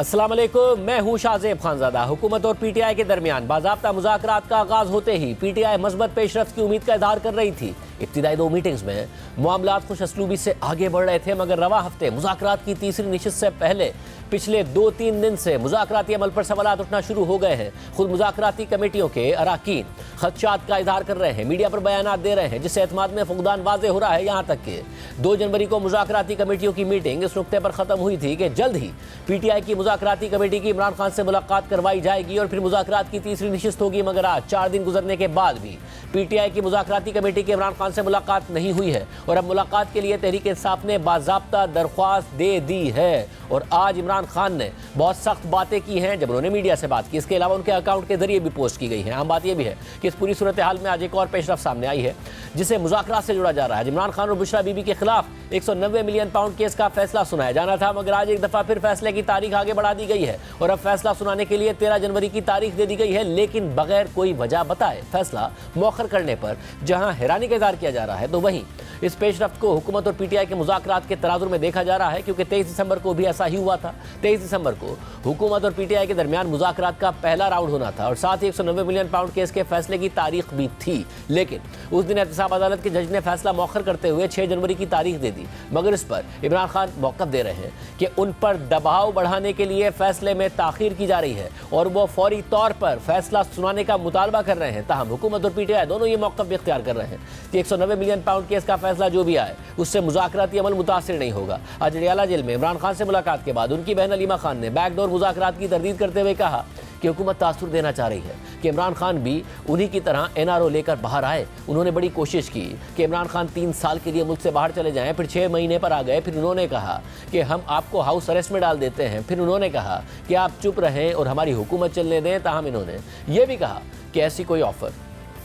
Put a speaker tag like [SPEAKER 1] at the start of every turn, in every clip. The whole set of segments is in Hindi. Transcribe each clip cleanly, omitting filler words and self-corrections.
[SPEAKER 1] अस्सलाम वालेकुम, मैं हूँ शाहजेब खानजादा। हुकूमत और पीटीआई के दरमियान बाज़ाब्ता मुज़ाकरात का आगाज़ होते ही पीटीआई मज़बूत पेशरफ्त की उम्मीद का इज़हार कर रही थी। इब्तिदाई 2 मीटिंग्स में मामलात खुश असलूबी से आगे बढ़ रहे थे, मगर रवा हफ्ते मुज़ाकरात की तीसरी नशिस्त से पहले पिछले 2-3 दिन से मुज़ाकराती अमल पर सवालात उठना शुरू हो गए हैं। खुद मुज़ाकराती कमेटियों के अरकान खदशात का इज़हार कर रहे हैं, मीडिया पर बयानात दे रहे हैं, जिससे एतमाद में फुकदान वाज़ेह हो रहा है। यहाँ तक कि 2 जनवरी को मुज़ाकराती कमेटियों की मीटिंग इस नुक्ते पर ख़त्म हुई थी कि जल्द ही पीटीआई की मुज़ाकराती कमेटी की इमरान खान से मुलाकात करवाई जाएगी और फिर मुज़ाकरात की तीसरी नशिस्त होगी। मगर आज 4 दिन गुजरने के बाद भी पीटीआई की मुज़ाकराती कमेटी की इमरान खान से मुलाकात नहीं हुई है और अब मुलाकात के लिए तहरीक इंसाफ ने बाज़ाब्ता दरख्वास्त दे दी है। और आज इमरान खान ने बहुत सख्त बातें की हैं जब उन्होंने मीडिया से बात की। इसके अलावा उनके अकाउंट के जरिए भी पोस्ट की गई है। आम बात यह भी है कि इस पूरी सूरत हाल में आज एक और पेशरफ सामने आई है जिसे मुज़ाकरात से जोड़ा जा रहा है। इमरान खान और बुशरा बीबी के खिलाफ 190 मिलियन पाउंड केस का फैसला सुनाया जाना था, मगर आज एक दफ़ा फिर फैसले की तारीख आगे बढ़ा दी गई है और अब फैसला सुनाने के लिए 13 जनवरी की तारीख दे दी गई है, लेकिन बगैर कोई वजह बताए फैसला मौखर करने पर जहां हैरानी का इज़हार किया जा रहा है, तो वहीं इस पेशरफ्त को हुकूमत और पीटीआई के मुज़ाकरात के तनाजुर में देखा जा रहा है, क्योंकि 23 दिसंबर को भी ऐसा ही हुआ था। 23 दिसंबर को हुकूमत और पीटीआई के दरमियान मुज़ाकरात का पहला राउंड होना था और साथ ही 190 मिलियन पाउंड केस के फैसले की तारीख भी थी, लेकिन उस दिन एहतसाब अदालत के जज ने फैसला मौखर करते हुए 6 जनवरी की तारीख दे दी। मगर इस पर इमरान खान मौक़िफ़ दे रहे हैं कि उन पर दबाव बढ़ाने के लिए फैसले में ताख़ीर की जा रही है और वो फौरी तौर पर फैसला सुनाने का मुतालबा कर रहे हैं। ताहम हुकूमत और पीटीआई दोनों ये मौक़िफ़ भी इख्तियार कर रहे हैं कि 190 मिलियन पाउंड केस का फैसला जो भी आए उससे मुज़ाकराती अमल मुतासिर नहीं होगा। आज अडियाला जेल में इमरान खान से मुलाकात के बाद उनकी बहन अलीमा खान ने बैकडोर मुज़ाकरात की तरदीद करते हुए कहा कि हुकूमत तासुर देना चाह रही है कि इमरान खान भी उन्हीं की तरह एनआरओ लेकर बाहर आए। उन्होंने बड़ी कोशिश की कि इमरान खान 3 साल के लिए मुल्क से बाहर चले जाएं, फिर 6 महीने पर आ गए। फिर उन्होंने कहा कि हम आपको हाउस अरेस्ट में डाल देते हैं। फिर उन्होंने कहा कि आप चुप रहें और हमारी हुकूमत चलने दें। ताहम इन्होंने ये भी कहा कि ऐसी कोई ऑफर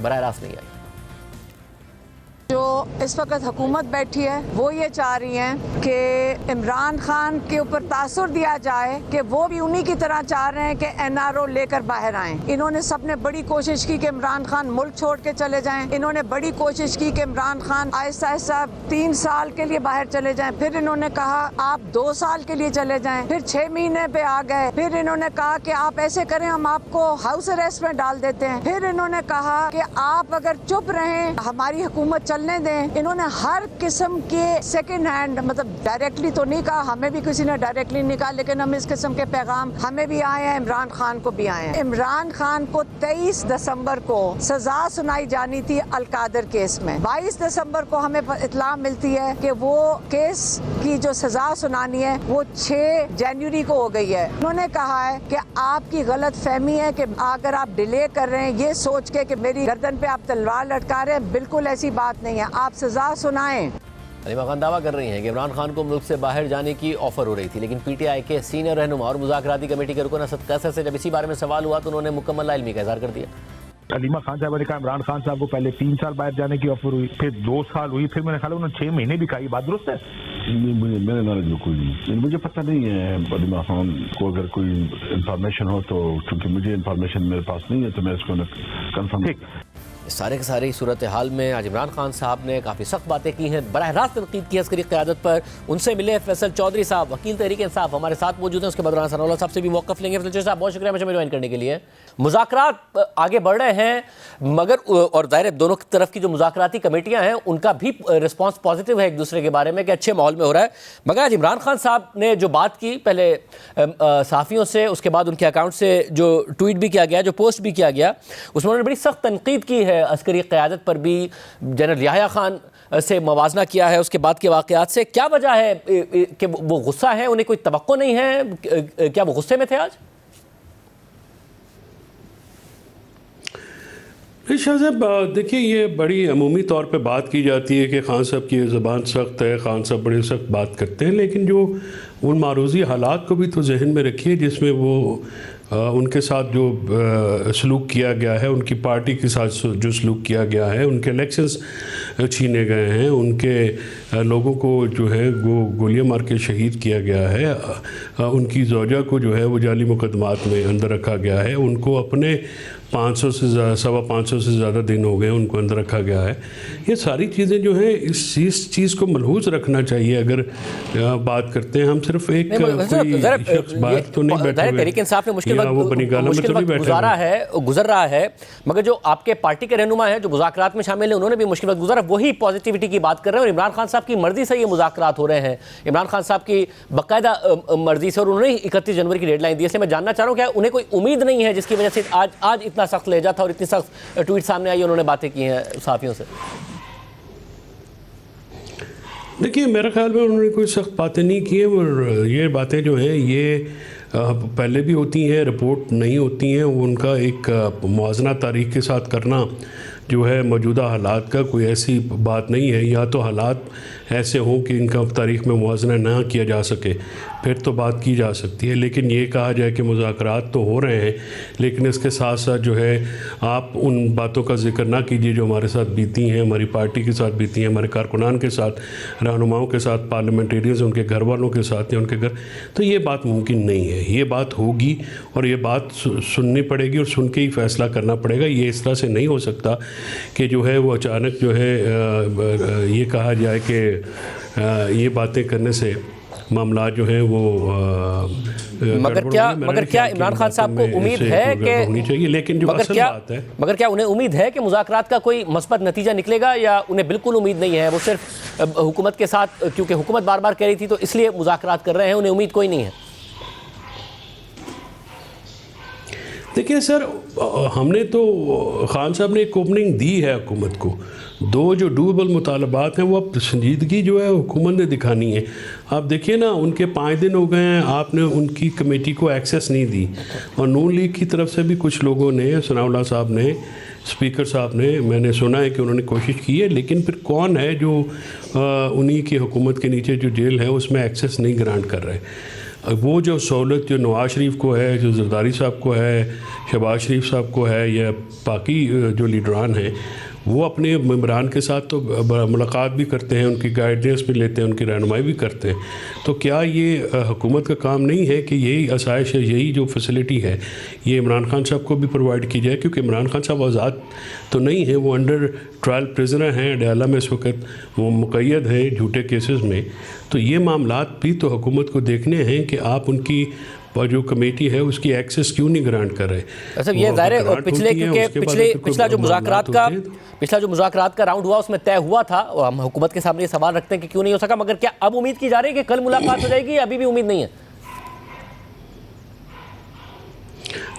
[SPEAKER 1] बराह रास्त नहीं आई।
[SPEAKER 2] जो इस वक्त हुकूमत बैठी है वो ये चाह रही हैं कि इमरान खान के ऊपर तासुर दिया जाए कि वो भी उन्हीं की तरह चाह रहे हैं कि एनआरओ लेकर बाहर आएं। इन्होंने सबने बड़ी कोशिश की कि इमरान खान मुल्क छोड़ के चले जाएं। इन्होंने बड़ी कोशिश की कि इमरान खान आहिस्ता आहिस्ता 3 साल के लिए बाहर चले जाएं। फिर इन्होंने कहा आप 2 साल के लिए चले जाएं। फिर 6 महीने पे आ गए। फिर इन्होंने कहा कि आप ऐसे करें हम आपको हाउस अरेस्ट में डाल देते हैं। फिर इन्होंने कहा कि आप अगर चुप रहें हमारी हुकूमत चलने दें। इन्होंने हर किस्म के सेकंड हैंड, मतलब डायरेक्टली तो नहीं कहा, हमें भी किसी ने डायरेक्टली नहीं कहा, लेकिन हम इस किस्म के पैगाम हमें भी आए हैं, इमरान खान को भी आए हैं। इमरान खान को 23 दिसंबर को सजा सुनाई जानी थी अलकादर केस में। 22 दिसंबर को हमें इत्तला मिलती है कि वो केस की जो सजा सुनानी है वो 6 जनवरी को हो गई है। उन्होंने कहा है कि आपकी गलत फहमी है कि अगर आप डिले कर रहे हैं ये सोच के कि मेरी गर्दन पे आप तलवार लटका रहे हैं, बिल्कुल ऐसी बात नहीं है, आप सजा सुनाएं।
[SPEAKER 1] अलीमा खान दावा कर रही हैं कि इमरान खान को मुल्क से बाहर जाने की ऑफर हो रही थी, लेकिन पीटीआई के सीनियर रहनुमा और मुज़ाकराती कमेटी के रुकन असद कैसर से जब इसी बारे में सवाल हुआ तो उन्होंने मुकम्मल लाइल्मी का इज़हार कर दिया।
[SPEAKER 3] अलीमा खान साहब ने कहा इमरान खान साहब को पहले 3 साल बाहर जाने की ऑफर हुई, फिर 2 साल हुई, फिर मैंने ख्याल उन्होंने 6 महीने भी कहा। ये बात दुरुस्त है?
[SPEAKER 4] मेरे नॉलेज में कोई नहीं, मुझे पता नहीं है। अलीमा खान को अगर कोई इंफॉर्मेशन हो तो, क्योंकि मुझे इंफॉर्मेशन मेरे पास नहीं है तो मैं इसको कंफर्म।
[SPEAKER 1] सारे के सारे सूरत हाल में आज इमरान खान साहब ने काफ़ी सख्त बातें की हैं, बराह रास्त तनकीद की अस्करी क़यादत पर। उनसे मिले फैसल चौधरी साहब, वकील तहरीक इंसाफ, हमारे साथ मौजूद हैं। उसके बाद राना सनाउल्लाह साहब से भी मौक़िफ़ लेंगे। फैसल चौधरी साहब बहुत शुक्रिया मुझे ज्वाइन करने के लिए। मुज़ाकरात आगे बढ़ रहे हैं, मगर और ज़ाहिर है दोनों तरफ की जो मुज़ाकराती कमेटियाँ हैं उनका भी रिस्पॉन्स पॉजिटिव है एक दूसरे के बारे में कि अच्छे माहौल में हो रहा है। मगर आज इमरान खान साहब ने जो बात की पहले सहाफ़ियों से, उसके बाद उनके अकाउंट से जो ट्वीट भी किया गया, जो पोस्ट भी किया गया, उसमें उन्होंने बड़ी सख्त तनकीद की है अस्करी क़यादत पर भी। जनरल याह्या खान से मवाजना किया है उसके बाद के वाक़यात से। क्या वजह है कि वो गुस्सा है, उन्हें कोई तवक्को नहीं है? क्या वो गुस्से में थे आज?
[SPEAKER 5] शाह साहब देखिए, ये बड़ी अमूमी तौर पे बात की जाती है कि खान साहब की ज़बान सख्त है, खान साहब बड़े सख्त बात करते हैं, लेकिन जो उन मारूज़ी हालात को भी तो जहन में रखिए जिसमें वो उनके साथ जो सलूक किया गया है, उनकी पार्टी के साथ जो सलूक किया गया है, उनके इलेक्शंस छीने गए हैं, उनके लोगों को जो है वो गोलियां मार के शहीद किया गया है, उनकी ज़ौजा को जो है वो जाली मुकदमात में अंदर रखा गया है, उनको अपने 500 से 550 से ज़्यादा दिन हो गए उनको अंदर रखा गया है। ये सारी चीज़ें जो हैं इस चीज़ को मलहूज़ रखना चाहिए। अगर बात करते हैं हम सिर्फ एक कोई शख्स बात तो नहीं बैठे हुए,
[SPEAKER 1] तहरीक इंसाफ ने मुश्किल वक्त गुजर रहा है, मगर जो आपके पार्टी के रहनुमा हैं जो मुज़ाकरात में शामिल हैं उन्होंने भी मुश्किल वक्त गुजारा, वही पॉजिटिविटी की बात कर रहे हैं और इमरान खान साहब की मर्जी से ये मुज़ाकरात हो रहे हैं, इमरान खान साहब की बाकायदा मर्जी से, और उन्होंने 31 जनवरी की डेडलाइन दी। इसलिए मैं जानना चाह रहा हूँ क्या उन्हें कोई उम्मीद नहीं है जिसकी वजह से आज इतना सख्त लहजा था और इतनी सख्त ट्वीट सामने आई, उन्होंने बातें की हैं साथियों से?
[SPEAKER 5] देखिए, मेरे ख्याल में उन्होंने कोई सख्त बातें नहीं की हैं, और ये बातें जो हैं ये पहले भी होती हैं, रिपोर्ट नहीं होती हैं। उनका एक मुआवजना तारीख के साथ करना जो है मौजूदा हालात का कोई ऐसी बात नहीं है, या तो हालात ऐसे हों कि इनका तारीख में मुआवजना ना किया जा सके फिर तो बात की जा सकती है, लेकिन ये कहा जाए कि मुज़ाकरात तो हो रहे हैं लेकिन इसके साथ साथ जो है आप उन बातों का जिक्र ना कीजिए जो हमारे साथ बीती हैं, हमारी पार्टी के साथ बीती हैं, हमारे कारकुनान के साथ, रहनुमाओं के साथ, पार्लियामेंटेरियंस उनके घर वालों के साथ हैं, उनके घर, तो ये बात मुमकिन नहीं है। ये बात होगी और ये बात सुननी पड़ेगी और सुन के ही फ़ैसला करना पड़ेगा। ये इस तरह से नहीं हो सकता कि जो है वो अचानक जो है ये कहा जाए कि ये बातें करने से मामला जो है वो
[SPEAKER 1] मगर क्या इमरान खान साहब को उम्मीद है कि
[SPEAKER 5] होनी चाहिए, लेकिन जो असल बात है,
[SPEAKER 1] मगर क्या उन्हें उम्मीद है कि मुज़ाकरात का कोई मस्बत नतीजा निकलेगा, या उन्हें बिल्कुल उम्मीद नहीं है? वो सिर्फ हुकूमत के साथ, क्योंकि हुकूमत बार बार कह रही थी तो इसलिए मुज़ाकरात कर रहे हैं, उन्हें उम्मीद कोई नहीं है?
[SPEAKER 5] देखिए सर, हमने तो खान साहब ने एक ओपनिंग दी है हुकूमत को, दो जो डूबल मुतालबात हैं वो अब संजीदगी जो है हुकूमत ने दिखानी है। आप देखिए ना, उनके 5 दिन हो गए हैं, आपने उनकी कमेटी को एक्सेस नहीं दी, और नून लीग की तरफ से भी कुछ लोगों ने, सनाउल्लाह साहब ने, स्पीकर साहब ने, मैंने सुना है कि उन्होंने कोशिश की है, लेकिन फिर कौन है जो उन्हीं की हुकूमत के नीचे जो जेल है उसमें एक्सेस नहीं ग्रांट कर रहे? वो जो सहूलत जो नवाज शरीफ को है, जो जरदारी साहब को है, शहबाज शरीफ साहब को है, या बाकी जो लीडरान हैं, वो अपने मेंबरान के साथ तो मुलाकात भी करते हैं, उनकी गाइडेंस भी लेते हैं, उनकी रहनुमाई भी करते हैं। तो क्या ये हुकूमत का काम नहीं है कि यही आसाइश है, यही जो फैसिलिटी है ये इमरान खान साहब को भी प्रोवाइड की जाए? क्योंकि इमरान खान साहब आज़ाद तो नहीं है, वो अंडर ट्रायल प्रिजनर हैं अडयाला में इस वक्त, वो मुक़य्यद है झूठे केसेस में। तो ये मामलात भी तो हुकूमत को देखने हैं कि आप उनकी जो कमेटी है उसकी एक्सेस क्यों नहीं ग्रांट कर रहे?
[SPEAKER 1] अच्छा, ये ज़ाहिर है पिछला जो मुज़ाकरात का राउंड हुआ उसमें तय हुआ था, और हम हुकूमत के सामने ये सवाल रखते हैं कि क्यों नहीं हो सका, मगर क्या अब उम्मीद की जा रही है कि कल मुलाकात हो जाएगी, या अभी भी उम्मीद नहीं है?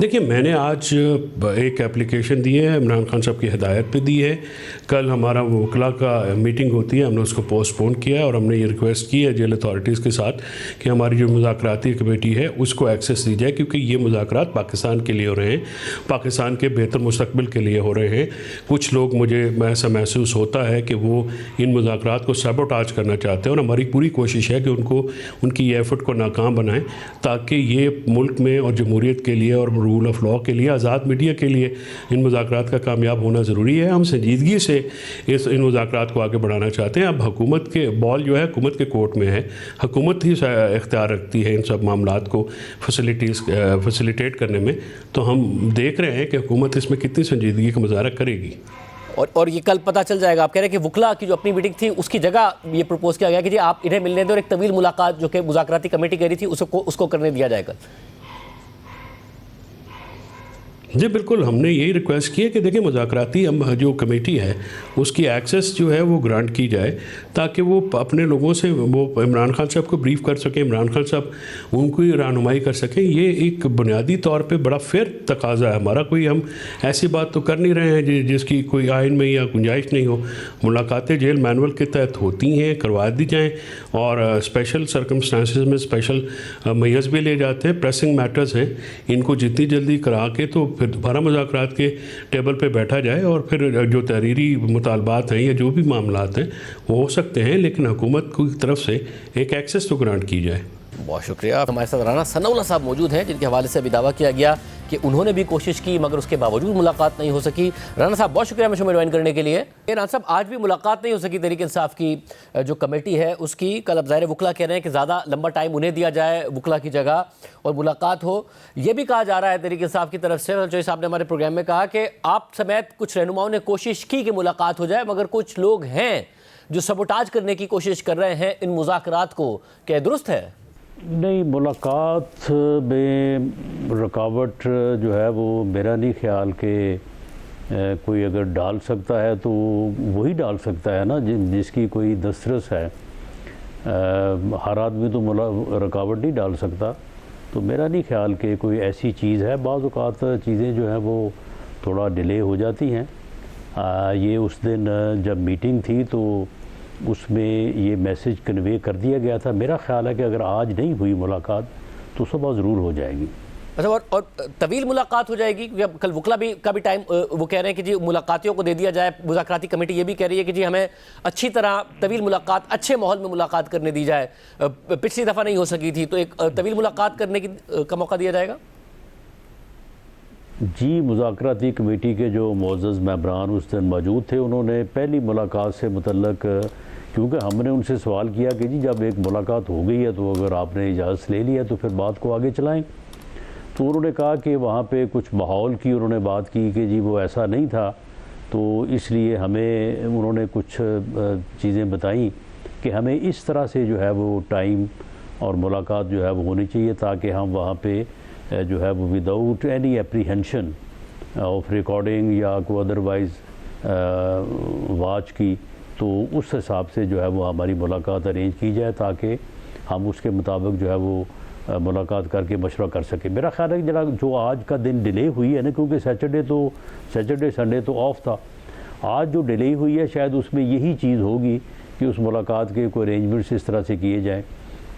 [SPEAKER 5] देखिए, मैंने आज एक एप्लीकेशन दी है, इमरान खान साहब की हिदायत पे दी है। कल हमारा वकला का मीटिंग होती है, हमने उसको पोस्टपोन किया है, और हमने ये रिक्वेस्ट की है जेल अथॉरिटीज़ के साथ कि हमारी जो मुज़ाकराती कमेटी है उसको एक्सेस दी जाए, क्योंकि ये मुज़ाकरात पाकिस्तान के लिए हो रहे हैं, पाकिस्तान के बेहतर मुस्तकबिल के लिए हो रहे हैं। कुछ लोग, मुझे ऐसा महसूस होता है कि वो इन मुज़ाकरात को सबोटाज करना चाहते हैं, और हमारी पूरी कोशिश है कि उनकी ये एफर्ट को नाकाम बनाएं, ताकि ये मुल्क में और जमहूरियत के लिए और रूल ऑफ लॉ के लिए, आज़ाद मीडिया के लिए इन मुज़ाकरात का कामयाब होना ज़रूरी है। हम संजीदगी से इन मुज़ाकरात को आगे बढ़ाना चाहते हैं। अब हुकूमत के बॉल जो है हुकूमत के कोर्ट में है, हुकूमत ही इख्तियार रखती है इन सब मामलात को फैसिलिटेट करने में। तो हम देख रहे हैं कि हुकूमत इसमें कितनी संजीदगी का मुजाहरा करेगी।
[SPEAKER 1] और ये कल पता चल जाएगा। आप कह रहे हैं कि वकला की जो अपनी मीटिंग थी उसकी जगह ये प्रपोज किया गया कि जी आप इन्हें मिलने दें, और एक तवील मुलाकात जो कि मुज़ाकराती कमेटी कह रही थी उसको करने दिया जाएगा।
[SPEAKER 5] जी बिल्कुल, हमने यही रिक्वेस्ट की है कि देखिए, मुज़ाकराती जो कमेटी है उसकी एक्सेस जो है वो ग्रांट की जाए, ताकि वो अपने लोगों से वो इमरान खान साहब को ब्रीफ कर सकें, इमरान खान साहब उनको रहनुमाई कर सकें। ये एक बुनियादी तौर पे बड़ा फेयर तकाजा है हमारा। कोई हम ऐसी बात तो कर नहीं रहे हैं जिसकी कोई आइन में या गुंजाइश नहीं हो। मुलाकातें जेल मैनुअल के तहत होती हैं, करवा दी जाएँ, और स्पेशल सर्कमस्टांसेस में स्पेशल मैयर्स भी ले जाते हैं। प्रेसिंग मैटर्स हैं, इनको जितनी जल्दी करा के तो फिर दोबारा मुज़ाकरात के टेबल पे बैठा जाए, और फिर जो तहरीरी मुतालबात हैं या जो भी मामलात हैं वो हो सकते हैं, लेकिन हुकूमत की तरफ से एक एक्सेस तो ग्रांट की जाए।
[SPEAKER 1] बहुत शुक्रिया। हमारे साथ राना सनाउल्लाह साहब मौजूद हैं, जिनके हवाले से अभी दावा किया गया कि उन्होंने भी कोशिश की मगर उसके बावजूद मुलाकात नहीं हो सकी। राना साहब बहुत शुक्रिया मुझे ज्वाइन करने के लिए। राना साहब आज भी मुलाकात नहीं हो सकी तहरीक इंसाफ की जो कमेटी है उसकी। कल अब ज़ाहिर वकला कह रहे हैं कि ज़्यादा लंबा टाइम उन्हें दिया जाए वकला की जगह और मुलाकात हो। ये भी कहा जा रहा है तहरीक इंसाफ की तरफ से, चौधरी साहब ने हमारे प्रोग्राम में कहा कि आप समेत कुछ रहनुमाओं ने कोशिश की कि मुलाकात हो जाए मगर कुछ लोग हैं जो सबोटाज करने की कोशिश कर रहे हैं इन मुज़ाकरात को। क्या दुरुस्त है?
[SPEAKER 6] नहीं, मुलाकात में रुकावट जो है वो मेरा नहीं ख्याल कि कोई अगर डाल सकता है तो वही डाल सकता है ना जिसकी कोई दस्तरस है। हर आदमी तो रुकावट नहीं डाल सकता। तो मेरा नहीं ख्याल कि कोई ऐसी चीज़ है। बाज़ औक़ात चीज़ें जो हैं वो थोड़ा डिले हो जाती हैं। ये उस दिन जब मीटिंग थी तो उसमें ये मैसेज कन्वे कर दिया गया था। मेरा ख्याल है कि अगर आज नहीं हुई मुलाकात तो सुबह ज़रूर हो जाएगी।
[SPEAKER 1] अच्छा, और तवील मुलाकात हो जाएगी क्योंकि कल वकला भी का भी टाइम वो कह रहे हैं कि जी मुलाकातियों को दे दिया जाए। मुज़ाकराती कमेटी ये भी कह रही है कि जी हमें अच्छी तरह तवील मुलाकात अच्छे माहौल में मुलाकात करने दी जाए। पिछली दफ़ा नहीं हो सकी थी तो एक तवील मुलाकात करने का मौका दिया जाएगा।
[SPEAKER 6] जी, मुज़ाकराती कमेटी के जो मोअज़्ज़ज़ मेंबरान उस दिन मौजूद थे उन्होंने पहली मुलाकात से मुतल्लक, क्योंकि हमने उनसे सवाल किया कि जी जब एक मुलाकात हो गई है तो अगर आपने इजाज़त ले लिया तो फिर बात को आगे चलाएं, तो उन्होंने कहा कि वहाँ पे कुछ माहौल की उन्होंने बात की कि जी वो ऐसा नहीं था, तो इसलिए हमें उन्होंने कुछ चीज़ें बताई कि हमें इस तरह से जो है वो टाइम और मुलाकात जो है वो होनी चाहिए ताकि हम वहाँ पे जो है वो without any apprehension of recording या कोई अदरवाइज़ वाच की, तो उस हिसाब से जो है वो हमारी मुलाकात अरेंज की जाए ताकि हम उसके मुताबिक जो है वो मुलाकात करके मशवरा कर सकें। मेरा ख्याल है कि जरा जो आज का दिन डिले हुई है ना, क्योंकि सैटरडे संडे तो ऑफ था, आज जो डिले हुई है शायद उसमें यही चीज़ होगी कि उस मुलाकात के कोई अरेंजमेंट्स इस तरह से किए जाएँ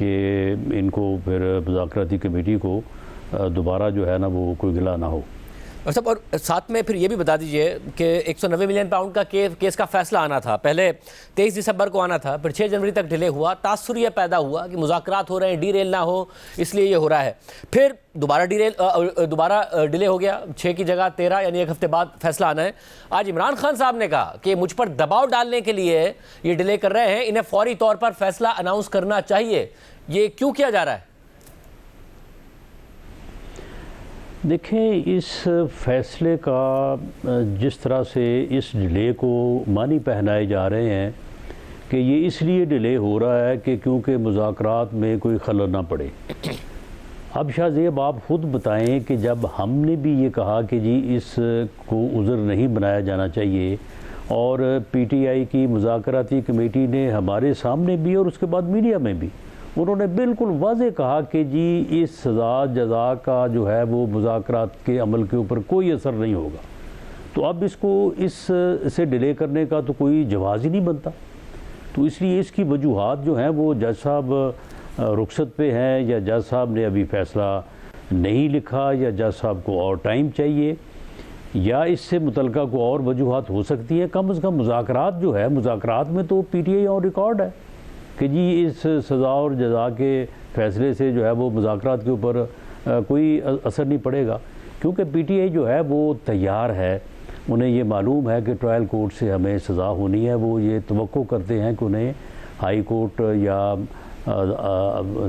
[SPEAKER 6] कि इनको फिर मुज़ाकराती कमेटी को दोबारा जो है ना वो कोई गिला ना हो।
[SPEAKER 1] और साथ में फिर ये भी बता दीजिए कि 190 मिलियन पाउंड का केस का फैसला आना था, पहले 23 दिसंबर को आना था, फिर 6 जनवरी तक डिले हुआ। तासुर ये पैदा हुआ कि मुज़ाकरात हो रहे हैं, डीरेल ना हो इसलिए ये हो रहा है। फिर दोबारा डिले हो गया, 6 की जगह 13, यानी एक हफ्ते बाद फैसला आना है। आज इमरान खान साहब ने कहा कि मुझ पर दबाव डालने के लिए ये डिले कर रहे हैं, इन्हें फौरी तौर पर फैसला अनाउंस करना चाहिए। ये क्यों किया जा रहा है?
[SPEAKER 6] देखें, इस फैसले का जिस तरह से इस डिले को मानी पहनाए जा रहे हैं कि ये इसलिए डिले हो रहा है कि क्योंकि मुज़ाकरात में कोई खलल ना पड़े। अब शाहज़ेब आप ख़ुद बताएं कि जब हमने भी ये कहा कि जी इसको उज़र नहीं बनाया जाना चाहिए और पीटीआई की मुज़ाकराती कमेटी ने हमारे सामने भी और उसके बाद मीडिया में भी उन्होंने बिल्कुल वाज़े कहा कि जी इस सज़ा जज़ा का जो है वो मुज़ाकरात के अमल के ऊपर कोई असर नहीं होगा, तो अब इसको इससे डिले करने का तो कोई जवाज़ ही नहीं बनता। तो इसलिए इसकी वजूहात जो हैं वो जज साहब रुखसत पे हैं या जज साहब ने अभी फ़ैसला नहीं लिखा या जज साहब को और टाइम चाहिए या इससे मुतल्लिका को और वजूहात हो सकती है। कम से कम मुज़ाकरात जो है, मुज़ाकरात में तो पीटीआई ऑन रिकॉर्ड है कि जी इस सज़ा और जज़ा के फ़ैसले से जो है वो मुज़ाकरात के ऊपर कोई असर नहीं पड़ेगा, क्योंकि पीटीआई जो है वो तैयार है। उन्हें ये मालूम है कि ट्रायल कोर्ट से हमें सज़ा होनी है, वो ये तवक्को करते हैं कि उन्हें हाई कोर्ट या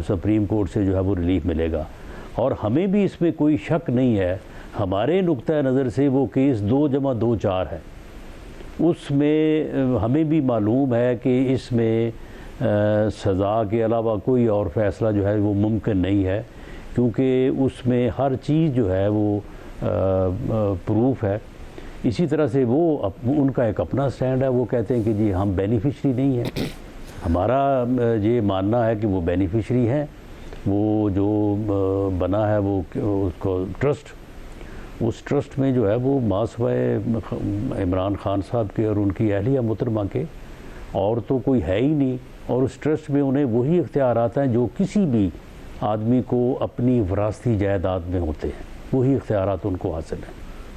[SPEAKER 6] सुप्रीम कोर्ट से जो है वो रिलीफ मिलेगा। और हमें भी इसमें कोई शक नहीं है, हमारे नुक्ता नज़र से वो केस 2+2 4 है। उसमें हमें भी मालूम है कि इसमें सज़ा के अलावा कोई और फ़ैसला जो है वो मुमकिन नहीं है, क्योंकि उसमें हर चीज़ जो है वो प्रूफ है। इसी तरह से वो उनका एक अपना स्टैंड है, वो कहते हैं कि जी हम बेनिफिशरी नहीं हैं। हमारा ये मानना है कि वो बेनिफिशरी हैं। वो जो बना है वो उसको ट्रस्ट, उस ट्रस्ट में जो है वो मासवाए इमरान खान साहब के और उनकी अहलिया मुहतरमा के और तो कोई है ही नहीं। और उस ट्रस्ट में उन्हें वही इख्तियारात हैं जो किसी भी आदमी को अपनी वरासती जायदाद में होते हैं, वही इख्तियारात उनको हासिल हैं।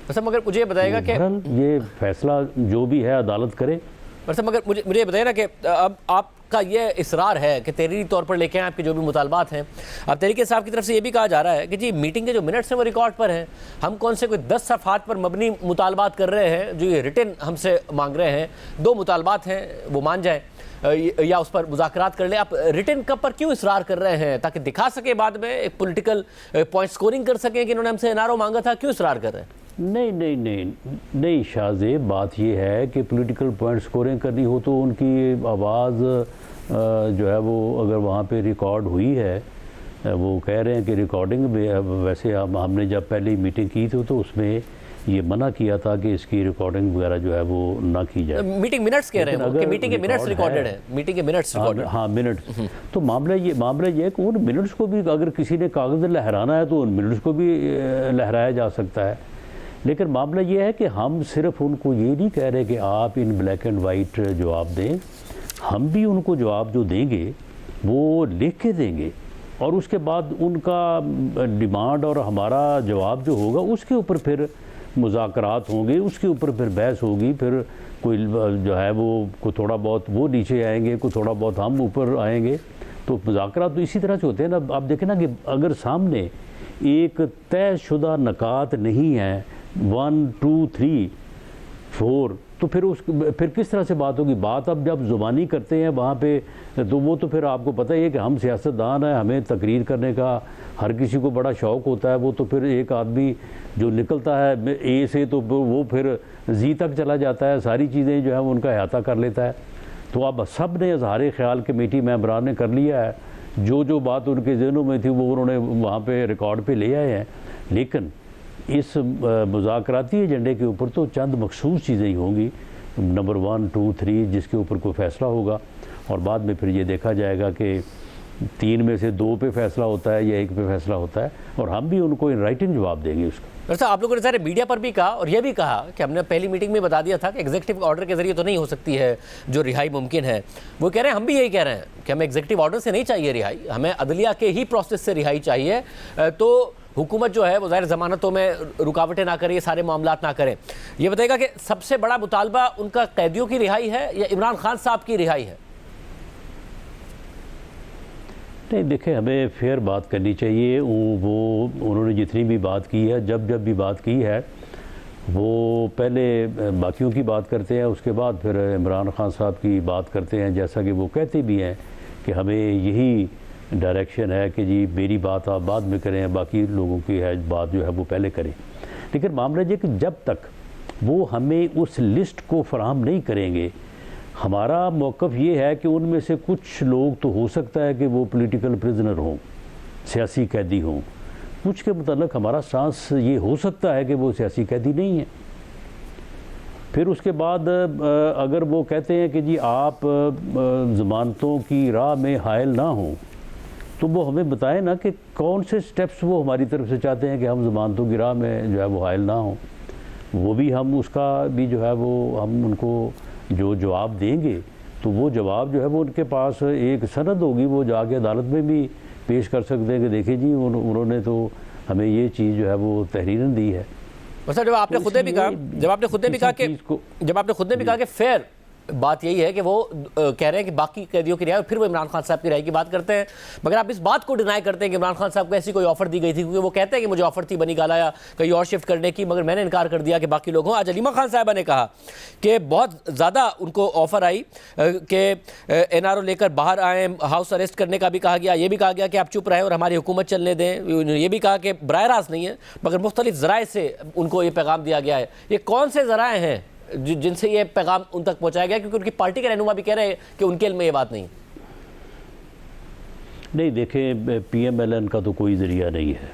[SPEAKER 1] अच्छा, मगर मुझे बताएगा कि
[SPEAKER 6] ये फ़ैसला जो भी है अदालत करे
[SPEAKER 1] वैसे मगर मुझे ये बताइए ना कि अब आपका ये इसरार है कि तहरीरी तौर पर लेके आए आपके जो भी मुतालबात हैं, अब तहरीक साहब की तरफ से ये भी कहा जा रहा है कि जी मीटिंग के जो मिनट्स हैं वो रिकॉर्ड पर हैं, हम कौन से कोई 10 सफ़हात पर मबनी मुतालबात कर रहे हैं जो ये रिटन हमसे मांग रहे हैं, 2 मुतालबात हैं वो मान जाए या उस पर मुज़ाकरात कर ले। आप रिटन कब पर क्यों इसरार कर रहे हैं, ताकि दिखा सके बाद में एक पॉलिटिकल पॉइंट स्कोरिंग कर सकें कि इन्होंने हमसे एनआरओ मांगा था, क्यों इसरार कर रहे हैं?
[SPEAKER 6] नहीं शाहजेब, बात ये है कि पॉलिटिकल पॉइंट स्कोरिंग करनी हो तो उनकी आवाज़ जो है वो अगर वहाँ पे रिकॉर्ड हुई है, वो कह रहे हैं कि रिकॉर्डिंग में, वैसे हमने जब पहले मीटिंग की थी तो उसमें ये मना किया था कि इसकी रिकॉर्डिंग वगैरह जो है वो ना की जाए।
[SPEAKER 1] मीटिंग मिनट्स कह रहे हैं कि मीटिंग के मिनट्स रिकॉर्डेड है, मीटिंग के मिनट्स रिकॉर्डेड।
[SPEAKER 6] हाँ मिनट्स। तो मामला ये है कि उन मिनट्स को भी अगर किसी ने कागज़ लहराना है तो उन मिनट्स को भी लहराया जा सकता है। लेकिन मामला ये है कि हम सिर्फ उनको ये नहीं कह रहे कि आप इन ब्लैक एंड वाइट जवाब दें, हम भी उनको जवाब जो देंगे वो लिख के देंगे और उसके बाद उनका डिमांड और हमारा जवाब जो होगा उसके ऊपर फिर मुज़ाकरात होंगे, उसके ऊपर फिर बहस होगी, फिर कोई जो है वो को थोड़ा बहुत वो नीचे आएंगे, को थोड़ा बहुत हम ऊपर आएंगे। तो मुज़ाकरात तो इसी तरह से होते हैं ना। आप देखें ना कि अगर सामने एक तयशुदा नकात नहीं है 1 2 3 4 तो फिर किस तरह से बात होगी। बात अब जब ज़ुबानी करते हैं वहाँ पे तो वो तो फिर आपको पता ही है कि हम सियासतदान हैं, हमें तकरीर करने का हर किसी को बड़ा शौक़ होता है। वो तो फिर एक आदमी जो निकलता है ए से तो वो फिर जी तक चला जाता है, सारी चीज़ें जो है वो उनका अहाता कर लेता है। तो अब सब ने इज़हार ख़याल कमेटी मेंबरान ने कर लिया है, जो बात उनके ज़हनों में थी वो उन्होंने वहाँ पे रिकॉर्ड पे ले आए हैं। लेकिन इस मुज़ाकराती एजेंडे के ऊपर तो चंद मखसूस चीज़ें ही होंगी, नंबर 1 2 3 जिसके ऊपर कोई फ़ैसला होगा और बाद में फिर ये देखा जाएगा कि 3 में से 2 पे फ़ैसला होता है या 1 पे फ़ैसला होता है और हम भी उनको इन राइटिंग जवाब देंगे उसका।
[SPEAKER 1] वैसे आप लोगों ने सारे मीडिया पर भी कहा और यह भी कहा कि हमने पहली मीटिंग में बता दिया था कि एग्जीक्यूटिव ऑर्डर के जरिए तो नहीं हो सकती है जो रिहाई मुमकिन है। वो कह रहे हैं, हम भी यही कह रहे हैं कि हमें एग्जीक्यूटिव ऑर्डर से नहीं चाहिए रिहाई, हमें अदलिया के ही प्रोसेस से रिहाई चाहिए। तो हुकूमत जो है वो ज़ाहिर ज़मानतों में रुकावटें ना करे, ये सारे मामलात ना करें। ये बताएगा कि सबसे बड़ा मुतालबा उनका कैदियों की रिहाई है या इमरान खान साहब की रिहाई है?
[SPEAKER 6] नहीं देखें, हमें फेयर बात करनी चाहिए। वो उन्होंने जितनी भी बात की है, जब भी बात की है, वो पहले बाकियों की बात करते हैं, उसके बाद फिर इमरान खान साहब की बात करते हैं। जैसा कि वो कहते भी हैं कि हमें यही डायरेक्शन है कि जी मेरी बात आप बाद में करें, बाकी लोगों की है बात जो है वो पहले करें। लेकिन मामला ये कि जब तक वो हमें उस लिस्ट को फराहम नहीं करेंगे, हमारा मौक़िफ़ ये है कि उनमें से कुछ लोग तो हो सकता है कि वो पॉलिटिकल प्रिजनर हों, सियासी कैदी हों, कुछ के मुताल्लिक़ हमारा स्टांस ये हो सकता है कि वो सियासी कैदी नहीं है। फिर उसके बाद अगर वो कहते हैं कि जी आप ज़मानतों की राह में हायल ना हों, तो वो हमें बताएं ना कि कौन से स्टेप्स वो हमारी तरफ से चाहते हैं कि हम ज़मानतों की राह में जो है वो हायल ना हों। वो भी हम उसका भी जो है वो हम उनको जो जवाब देंगे, तो वो जवाब जो है वो उनके पास एक सनद होगी, वो जाके अदालत में भी पेश कर सकते हैं कि देखिए जी उन्होंने तो हमें ये चीज़ जो है वो तहरीरन दी है।
[SPEAKER 1] मतलब जब आपने खुद भी कहा कि फेयर बात यही है कि वो कह रहे हैं कि बाकी कैदियों की रिहाई, फिर वो इमरान खान साहब की रिहाई की बात करते हैं, मगर आप इस बात को डिनाई करते हैं कि इमरान खान साहब को ऐसी कोई ऑफर दी गई थी, क्योंकि वो कहते हैं कि मुझे ऑफर थी बनी गाला कहीं और शिफ्ट करने की, मगर मैंने इनकार कर दिया कि बाकी लोग हों। आज अलीमा खान साहबा ने कहा कि बहुत ज़्यादा उनको ऑफर आई कि एनआरओ लेकर बाहर आएँ, हाउस अरेस्ट करने का भी कहा गया, ये भी कहा गया कि आप चुप रहें और हमारी हुकूमत चलने दें, ये भी कहा कि बराह रास्त नहीं है मगर मुख्तलिफ ज़राए से उनको ये पैगाम दिया गया है। ये कौन से ज़राए हैं जिनसे ये पैगाम उन तक पहुंचाया गया, क्योंकि उनकी पार्टी के रहनुमा भी कह रहे हैं कि उनके इल्म में ये बात नहीं?
[SPEAKER 6] नहीं देखें, PMLN का तो कोई ज़रिया नहीं है,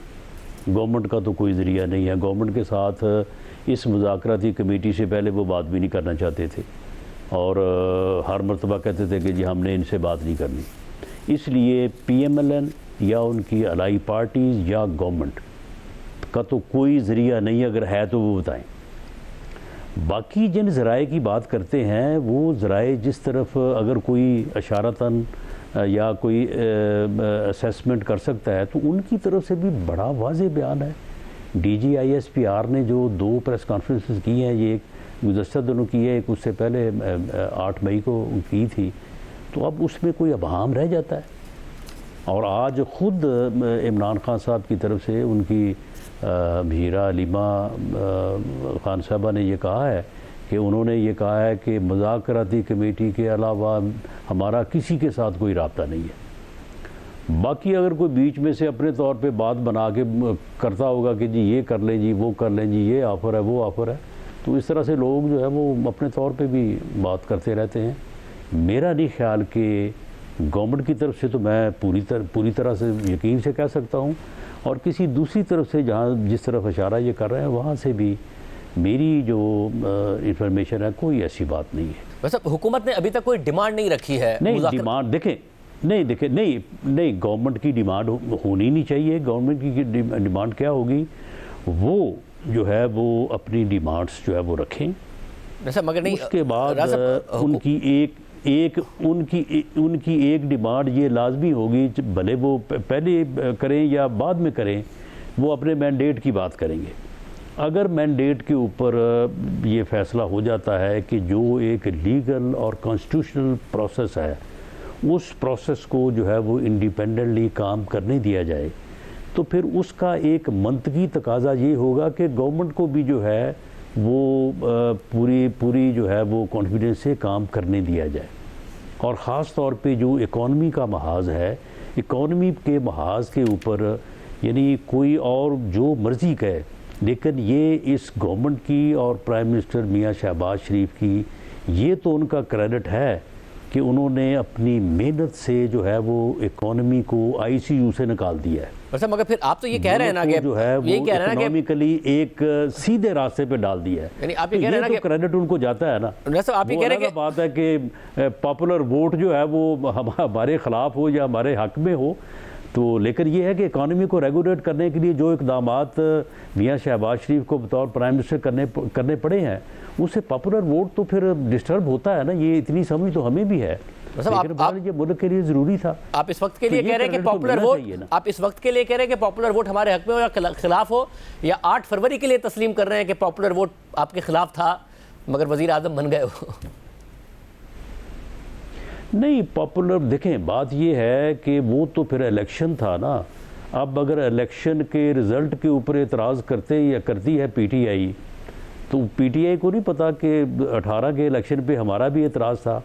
[SPEAKER 6] गवर्नमेंट का तो कोई ज़रिया नहीं है। गवर्नमेंट के साथ इस मुज़ाकराती कमेटी से पहले वो बात भी नहीं करना चाहते थे और हर मरतबा कहते थे कि जी हमने इनसे बात नहीं करनी। इसलिए PMLN या उनकी अलाई पार्टीज़ या गवर्नमेंट का तो कोई ज़रिया नहीं, अगर है तो वो बताएं। बाकी जिन ज़राए की बात करते हैं वो ज़राए जिस तरफ अगर कोई इशारतन या कोई असेसमेंट कर सकता है तो उनकी तरफ से भी बड़ा वाज़ेह बयान है। DG ISPR ने जो 2 प्रेस कॉन्फ्रेंसेस की हैं, ये गुज़श्ता दिनों की है, एक उससे पहले 8 मई को की थी, तो अब उसमें कोई अभाम रह जाता है। और आज ख़ुद इमरान खान साहब की तरफ से उनकी हीरा अलीमा खान साहबा ने ये कहा है कि उन्होंने ये कहा है कि मुज़ाकराती कमेटी के अलावा हमारा किसी के साथ कोई राब्ता नहीं है। बाकी अगर कोई बीच में से अपने तौर पे बात बना के करता होगा कि जी ये कर लें, जी वो कर लें, जी ये ऑफ़र है, वो ऑफ़र है, तो इस तरह से लोग जो है वो अपने तौर पे भी बात करते रहते हैं। मेरा नहीं ख्याल कि गवर्नमेंट की तरफ से तो मैं पूरी तरह से यकीन से कह सकता हूँ, और किसी दूसरी तरफ से जहाँ जिस तरफ इशारा ये कर रहे हैं वहाँ से भी मेरी जो इंफॉर्मेशन है कोई ऐसी बात नहीं है।
[SPEAKER 1] वैसे हुकूमत ने अभी तक कोई डिमांड नहीं रखी है।
[SPEAKER 6] नहीं डिमांड देखें नहीं गवर्नमेंट की डिमांड होनी नहीं चाहिए। गवर्नमेंट की डिमांड क्या होगी, वो जो है वो अपनी डिमांड्स जो है वो रखें,
[SPEAKER 1] मगर नहीं
[SPEAKER 6] उसके बाद उनकी एक डिमांड ये लाजमी होगी, भले वो पहले करें या बाद में करें, वो अपने मैंडेट की बात करेंगे। अगर मैंडेट के ऊपर ये फ़ैसला हो जाता है कि जो एक लीगल और कॉन्स्टिट्यूशनल प्रोसेस है उस प्रोसेस को जो है वो इंडिपेंडेंटली काम करने दिया जाए, तो फिर उसका एक मंतकी तकाजा ये होगा कि गवर्नमेंट को भी जो है वो पूरी जो है वो कॉन्फिडेंस से काम करने दिया जाए। और ख़ास तौर पे जो इकॉनमी का महाज है, इकॉनमी के महाज के ऊपर यानी कोई और जो मर्ज़ी कहे, लेकिन ये इस गवर्नमेंट की और प्राइम मिनिस्टर मियां शहबाज शरीफ की ये तो उनका क्रेडिट है कि उन्होंने अपनी मेहनत से जो है वो इकॉनमी को ICU से निकाल दिया है।
[SPEAKER 1] वैसे मगर फिर आप तो ये कह रहे हैं ना कि
[SPEAKER 6] जो है वो इकोनॉमिकली एक सीधे रास्ते पे डाल दिया है।
[SPEAKER 1] यानी आप ये कह रहे हैं ना कि
[SPEAKER 6] क्रेडिट उनको जाता है ना।
[SPEAKER 1] वैसे आप ये कह रहे हैं कि
[SPEAKER 6] बात है कि पॉपुलर वोट जो है वो हमारे खिलाफ हो या हमारे हक में हो, तो लेकिन ये है कि इकॉनमी को रेगुलेट करने के लिए जो इक़दामात मियां शहबाज शरीफ को बतौर प्राइम मिनिस्टर करने पड़े हैं, उससे पॉपुलर वोट तो फिर डिस्टर्ब होता है ना। ये इतनी समझ तो हमें भी है, लेकिन ये मुल्क के लिए ज़रूरी था।
[SPEAKER 1] आप इस वक्त के लिए कह रहे हैं कि पॉपुलर वोट, आप इस वक्त के लिए कह रहे हैं कि पॉपुलर वोट हमारे हक में हो या खिलाफ हो, या 8 फरवरी के लिए तस्लीम कर रहे हैं कि पॉपुलर वोट आपके खिलाफ था मगर वज़ीर आज़म बन गए हो?
[SPEAKER 6] नहीं, पॉपुलर देखें, बात ये है कि वो तो फिर इलेक्शन था ना। अब अगर इलेक्शन के रिज़ल्ट के ऊपर एतराज़ करती है PTI, तो PTI को नहीं पता कि 18 के इलेक्शन पे हमारा भी एतराज़ था।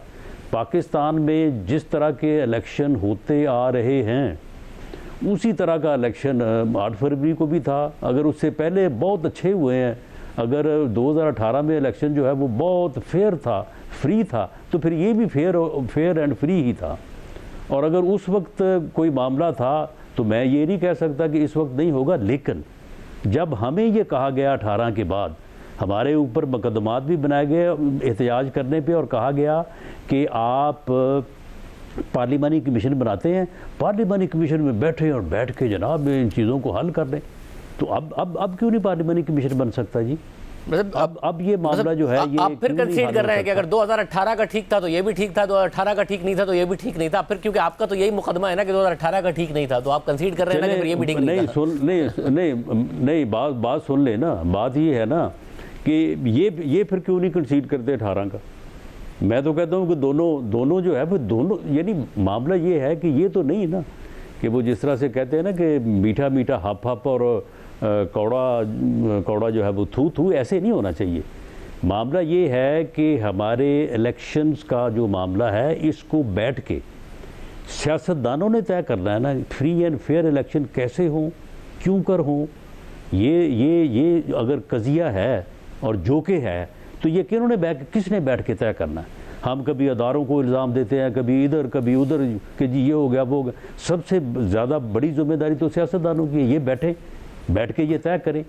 [SPEAKER 6] पाकिस्तान में जिस तरह के इलेक्शन होते आ रहे हैं उसी तरह का इलेक्शन 8 फरवरी को भी था। अगर उससे पहले बहुत अच्छे हुए हैं, अगर 2018 में इलेक्शन जो है वो बहुत फेयर था, फ्री था, तो फिर ये भी फेयर एंड फ्री ही था। और अगर उस वक्त कोई मामला था तो मैं ये नहीं कह सकता कि इस वक्त नहीं होगा। लेकिन जब हमें ये कहा गया 18 के बाद, हमारे ऊपर मुकदमात भी बनाए गए एहतजाज करने पे, और कहा गया कि आप पार्लिमानी कमीशन बनाते हैं, पार्लिमानी कमीशन में बैठे और बैठ के जनाब इन चीज़ों को हल कर दें, तो अब क्यों नहीं पार्लिमानी कमीशन बन सकता जी?
[SPEAKER 1] मतलब
[SPEAKER 6] अब ये मामला जो है ये
[SPEAKER 1] आप फिर कंसीड कर रहे हैं कि अगर 2018 का ठीक था तो ये भी ठीक था, 2018 का ठीक नहीं था तो ये भी ठीक नहीं था, फिर क्योंकि आपका तो यही मुकदमा है ना कि 2018 का ठीक नहीं था, तो आप कंसीड कर रहे हैं ना कि ये भी ठीक नहीं था।
[SPEAKER 6] नहीं, बात सुन ले ना। बात ये है ना कि ये फिर क्यों नहीं कंसीड करते 18 का? मैं तो कहता हूँ कि दोनों जो है, दोनों यानी मामला ये है कि ये तो नहीं ना कि वो जिस तरह से कहते हैं ना कि मीठा मीठा हप हप और कौड़ा जो है वो थू, ऐसे नहीं होना चाहिए। मामला ये है कि हमारे इलेक्शंस का जो मामला है, इसको बैठ के सियासतदानों ने तय करना है ना, फ्री एंड फेयर इलेक्शन कैसे हों, क्यों कर हों। ये अगर कज़िया है और जोके है तो ये किसने बैठ के तय करना है? हम कभी अदारों को इल्ज़ाम देते हैं, कभी इधर कभी उधर कि जी ये हो गया वो हो गया। सबसे ज़्यादा बड़ी जिम्मेदारी तो सियासतदानों की है, ये बैठ के ये तय करें।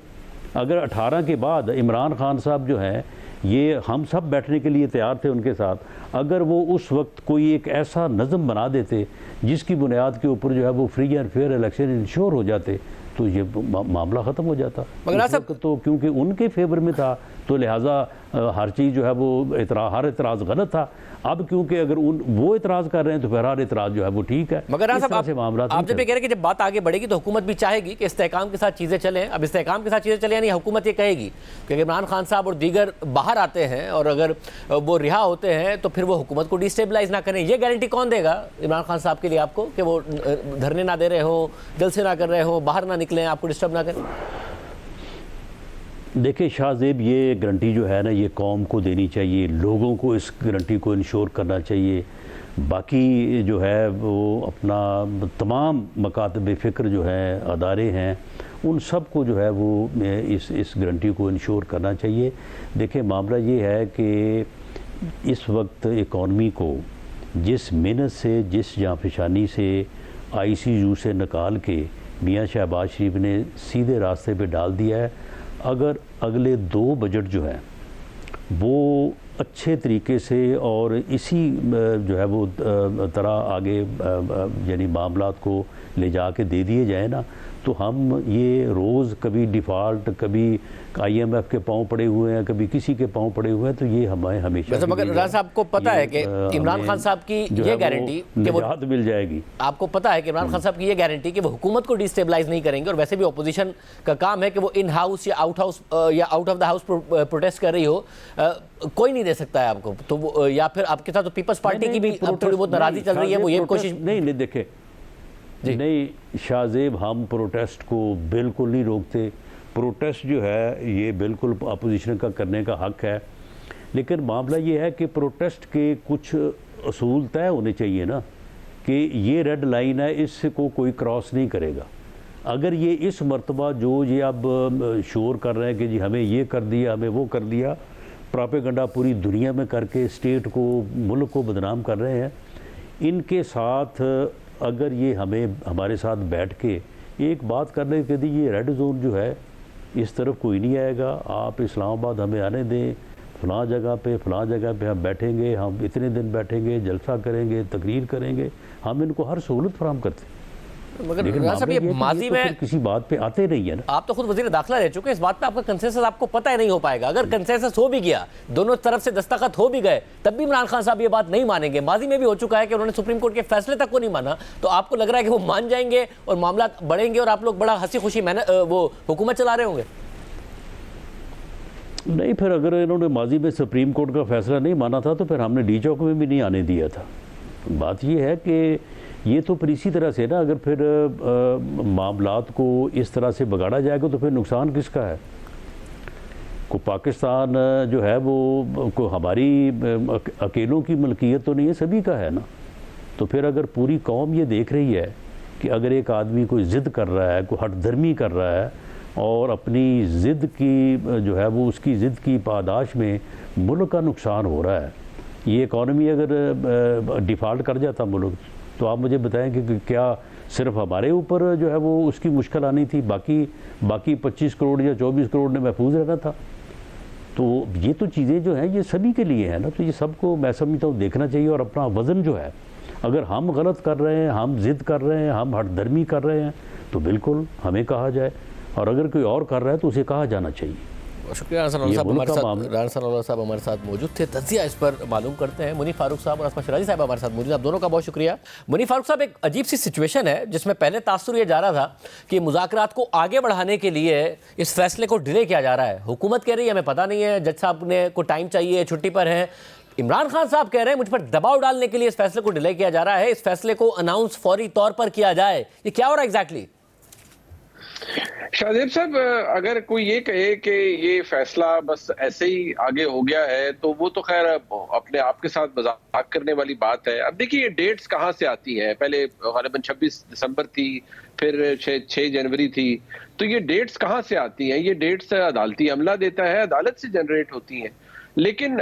[SPEAKER 6] अगर 18 के बाद इमरान खान साहब जो हैं, ये हम सब बैठने के लिए तैयार थे उनके साथ, अगर वो उस वक्त कोई एक ऐसा नज़म बना देते जिसकी बुनियाद के ऊपर जो है वो free and fair election ensure हो जाते, तो ये मामला ख़त्म हो जाता। मगर तो क्योंकि उनके फेवर में था तो लिहाजा हर चीज़ जो है वो हर इतराज़ गलत था। अब क्योंकि अगर वो इतराज़ कर रहे हैं तो फिर हर इतराज़ जो है वो ठीक है।
[SPEAKER 1] मगर
[SPEAKER 6] इस तरह से मामला
[SPEAKER 1] आप जब ये कह रहे हैं कि जब बात आगे बढ़ेगी तो हुकूमत भी चाहेगी कि इस्तेहकाम के साथ चीज़ें चलें। अब इस्तेहकाम के साथ चीज़ें चलें यानी हुकूमत ये कहेगी कि इमरान खान साहब और दीगर बाहर आते हैं और अगर वो रिहा होते हैं तो फिर वो हुकूमत को डिस्टेबलाइज ना करें। ये गारंटी कौन देगा इमरान खान साहब के लिए आपको कि वो धरने ना दे रहे हो, जलसे ना कर रहे हो, बाहर ना निकलें, आपको डिस्टर्ब ना करें?
[SPEAKER 6] देखिए शाहजेब, ये गारंटी जो है ना ये कौम को देनी चाहिए, लोगों को इस गारंटी को इंश्योर करना चाहिए। बाकी जो है वो अपना तमाम मकातब फ़िक्र जो हैं, अदारे हैं, उन सब को जो है वो इस गारंटी को इंश्योर करना चाहिए। देखिए मामला ये है कि इस वक्त इकॉनमी को जिस मेहनत से, जिस जांफशानी से ICU से निकाल के मियाँ शहबाज शरीफ ने सीधे रास्ते पे डाल दिया है, अगर अगले 2 बजट जो हैं वो अच्छे तरीके से और इसी जो है वो तरह आगे यानी मामलात को ले जा के दे दिए जाए ना, तो हम ये रोज़ कभी डिफ़ॉल्ट, कभी IMF के पाँव पड़े हुए हैं, कभी किसी के पाँव पड़े हुए हैं, तो ये हमें हमेशा
[SPEAKER 1] मगर राज साहब को पता है कि इमरान खान साहब की ये गारंटी कि वो
[SPEAKER 6] निजात मिल जाएगी।
[SPEAKER 1] आपको पता है कि इमरान खान साहब की ये गारंटी कि वो हुकूमत को डिस्टेबलाइज नहीं करेंगे और वैसे भी अपोजिशन का काम है कि वो इन हाउस या out of the house protest कर रही हो, कोई नहीं दे सकता है आपको। तो वो या फिर आपके साथ तो पीपल्स पार्टी की भी अब थोड़ी बहुत नाराज़गी चल रही है, वो ये कोशिश
[SPEAKER 6] नहीं देखे नहीं शाहजेब, हम प्रोटेस्ट को बिल्कुल नहीं रोकते। प्रोटेस्ट जो है ये बिल्कुल अपोजिशन का करने का हक है, लेकिन मामला ये है कि प्रोटेस्ट के कुछ असूल तय होने चाहिए ना, कि ये रेड लाइन है, इसको कोई क्रॉस नहीं करेगा। अगर ये इस मर्तबा जो ये अब शोर कर रहे हैं कि जी हमें ये कर दिया, हमें वो कर दिया, प्रोपेगेंडा पूरी दुनिया में करके स्टेट को, मुल्क को बदनाम कर रहे हैं, इनके साथ अगर ये हमारे साथ बैठ के एक बात करने के लिए, ये रेड जोन जो है इस तरफ कोई नहीं आएगा, आप इस्लामाबाद हमें आने दें, फ़लाँ जगह पे हम बैठेंगे, हम इतने दिन बैठेंगे, जलसा करेंगे, तकरीर करेंगे, हम इनको हर सहूलत फराहम करते हैं।
[SPEAKER 1] मगर साहब ये माजी में
[SPEAKER 6] किसी बात पे आते नहीं है ना।
[SPEAKER 1] आप तो खुद वजीर दाखिला रह चुके हैं, इस बात पे आपका कंसेंसस आपको पता ही नहीं हो पाएगा। अगर कंसेंसस हो भी गया, दोनों तरफ से दस्तखत हो भी गए, तब भी इमरान खान साहब ये बात नहीं मानेंगे। माजी में भी हो चुका है कि उन्होंने सुप्रीम कोर्ट के फैसले तक को नहीं माना, तो आपको लग रहा है कि वो मान जाएंगे और मामला बढ़ेंगे और आप लोग बड़ा हंसी खुशी वो हुकूमत चला रहे होंगे?
[SPEAKER 6] नहीं, फिर अगर इन्होंने माजी में सुप्रीम कोर्ट का फैसला नहीं माना था तो फिर हमने डी चौक में भी नहीं आने दिया था। बात ये है कि ये तो फिर इसी तरह से ना, अगर फिर मामलात को इस तरह से बिगाड़ा जाएगा तो फिर नुकसान किसका है? को पाकिस्तान जो है वो को हमारी अकेलों की मलकियत तो नहीं है, सभी का है ना। तो फिर अगर पूरी कौम ये देख रही है कि अगर एक आदमी कोई ज़िद कर रहा है, कोई हठधर्मी कर रहा है और अपनी ज़िद की जो है वो उसकी ज़िद की पादाश में मुल्क का नुकसान हो रहा है, ये इकॉनमी अगर डिफ़ॉल्ट कर जाता मुल्क, तो आप मुझे बताएं कि क्या सिर्फ हमारे ऊपर जो है वो उसकी मुश्किल आनी थी, बाकी 25 करोड़ या 24 करोड़ ने महफूज रहना था? तो ये तो चीज़ें जो हैं ये सभी के लिए हैं ना, तो ये सबको मैं समझता हूँ देखना चाहिए। और अपना वज़न जो है, अगर हम गलत कर रहे हैं, हम ज़िद कर रहे हैं, हम हठधर्मी कर रहे हैं, तो बिल्कुल हमें कहा जाए, और अगर कोई और कर रहा है तो उसे कहा जाना चाहिए।
[SPEAKER 1] शुक्रिया राना साहब हमारे साथ मौजूद थे। तजिया इस पर मालूम करते हैं। मुनीफ फारूक साहब और अस्मा शराजी साहब हमारे साथ मौजूद। आप दोनों का बहुत शुक्रिया। मुनीफ फारूक साहब, एक अजीब सी सिचुएशन है जिसमें पहले तासुर ये जा रहा था कि मुज़ाकरात को आगे बढ़ाने के लिए इस फैसले को डिले किया जा रहा है। हुकूमत कह रही है हमें पता नहीं है, जज साहब ने को टाइम चाहिए, छुट्टी पर है। इमरान खान साहब कह रहे हैं मुझ पर दबाव डालने के लिए इस फैसले को डिले किया जा रहा है, इस फैसले को अनाउंस फौरी तौर पर किया जाए। ये क्या हो रहा है एग्जैक्टली?
[SPEAKER 7] शाहजेब साहब, अगर कोई ये कहे कि ये फैसला बस ऐसे ही आगे हो गया है तो वो तो खैर अपने आप के साथ मजाक करने वाली बात है। अब देखिए ये डेट्स कहाँ से आती हैं, पहले ग़ालिबन 26 दिसंबर थी, फिर 6 जनवरी थी, तो ये डेट्स कहाँ से आती हैं? ये डेट्स अदालती अमला देता है, अदालत से जनरेट होती हैं। लेकिन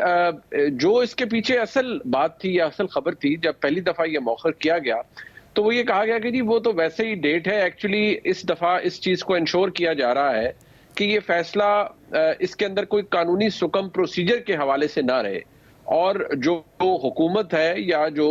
[SPEAKER 7] जो इसके पीछे असल बात थी या असल खबर थी, जब पहली दफा ये मौखर किया गया तो वो ये कहा गया कि जी वो तो वैसे ही डेट है। एक्चुअली इस दफा इस चीज को इंश्योर किया जा रहा है कि ये फैसला इसके अंदर कोई कानूनी सुकम प्रोसीजर के हवाले से ना रहे, और जो हुकूमत है या जो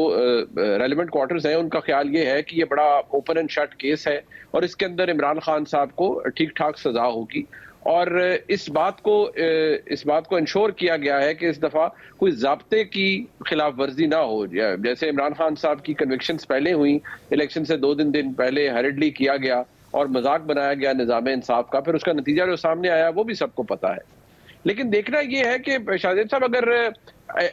[SPEAKER 7] रेलेवेंट क्वार्टर्स हैं उनका ख्याल ये है कि ये बड़ा ओपन एंड शट केस है और इसके अंदर इमरान खान साहब को ठीक ठाक सजा होगी और इस बात को इंश्योर किया गया है कि इस दफा कोई ज़ाब्ते की खिलाफ वर्जी ना हो। जैसे इमरान खान साहब की कन्विक्शंस पहले हुई, इलेक्शन से 2 दिन पहले हरिडली किया गया और मजाक बनाया गया निज़ाम इंसाफ का, फिर उसका नतीजा जो सामने आया वो भी सबको पता है। लेकिन देखना यह है कि शाहजेब साहब अगर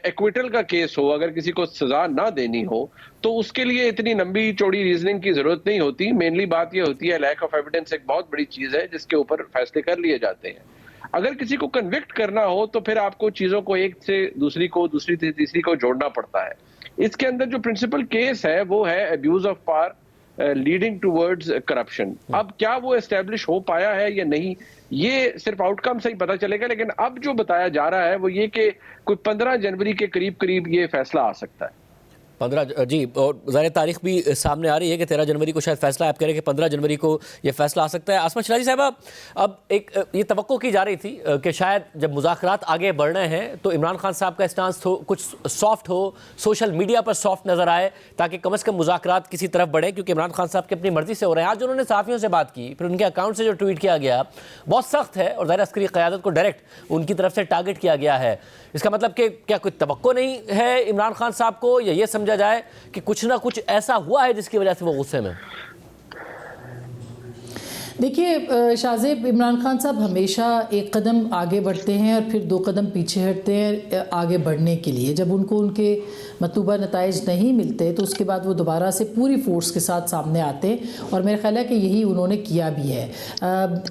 [SPEAKER 7] एक्विटल का केस हो, अगर किसी को सजा ना देनी हो, तो उसके लिए इतनी लंबी चौड़ी रीजनिंग की जरूरत नहीं होती। मेनली बात यह होती है लैक ऑफ एविडेंस एक बहुत बड़ी चीज है जिसके ऊपर फैसले कर लिए जाते हैं। अगर किसी को कन्विक्ट करना हो तो फिर आपको चीजों को एक से दूसरी को, दूसरी से तीसरी को जोड़ना पड़ता है। इसके अंदर जो प्रिंसिपल केस है वो है abuse of power leading towards corruption. अब क्या वो एस्टेब्लिश हो पाया है या नहीं, ये सिर्फ आउटकम से ही पता चलेगा। लेकिन अब जो बताया जा रहा है वो ये कि कोई 15 जनवरी के करीब ये फैसला आ सकता है।
[SPEAKER 1] 15 जी, और ज़ाहिर तारीख भी सामने आ रही है कि 13 जनवरी को शायद फैसला, आप कह रहे हैं कि 15 जनवरी को ये फैसला आ सकता है। आसमा शराजी साहब, अब एक ये तवक्को की जा रही थी कि शायद जब मुज़ाकरात आगे बढ़ रहे हैं तो इमरान खान साहब का स्टांस कुछ सॉफ्ट हो, सोशल मीडिया पर सॉफ्ट नज़र आए, ताकि कम से कम मुज़ाकरात किसी तरफ बढ़े, क्योंकि इमरान खान साहब की अपनी मर्जी से हो रहे हैं। आज उन्होंने सहाफ़ियों से बात की, फिर उनके अकाउंट से जो ट्वीट किया गया बहुत सख्त है और ज़ाहिर अस्करी क़यादत को डायरेक्ट उनकी तरफ से टारगेट किया गया है। इसका मतलब कि क्या कोई तवक्को नहीं है इमरान खान साहब को, या ये समझा जाए कि कुछ ना कुछ ऐसा हुआ है जिसकी वजह से वो गुस्से में?
[SPEAKER 8] देखिए शाहजेब, इमरान खान साहब हमेशा एक कदम आगे बढ़ते हैं और फिर 2 कदम पीछे हटते हैं आगे बढ़ने के लिए। जब उनको उनके मतलूबा नताइज नहीं मिलते तो उसके बाद वो दोबारा से पूरी फोर्स के साथ सामने आते हैं, और मेरा ख्याल है कि यही उन्होंने किया भी है।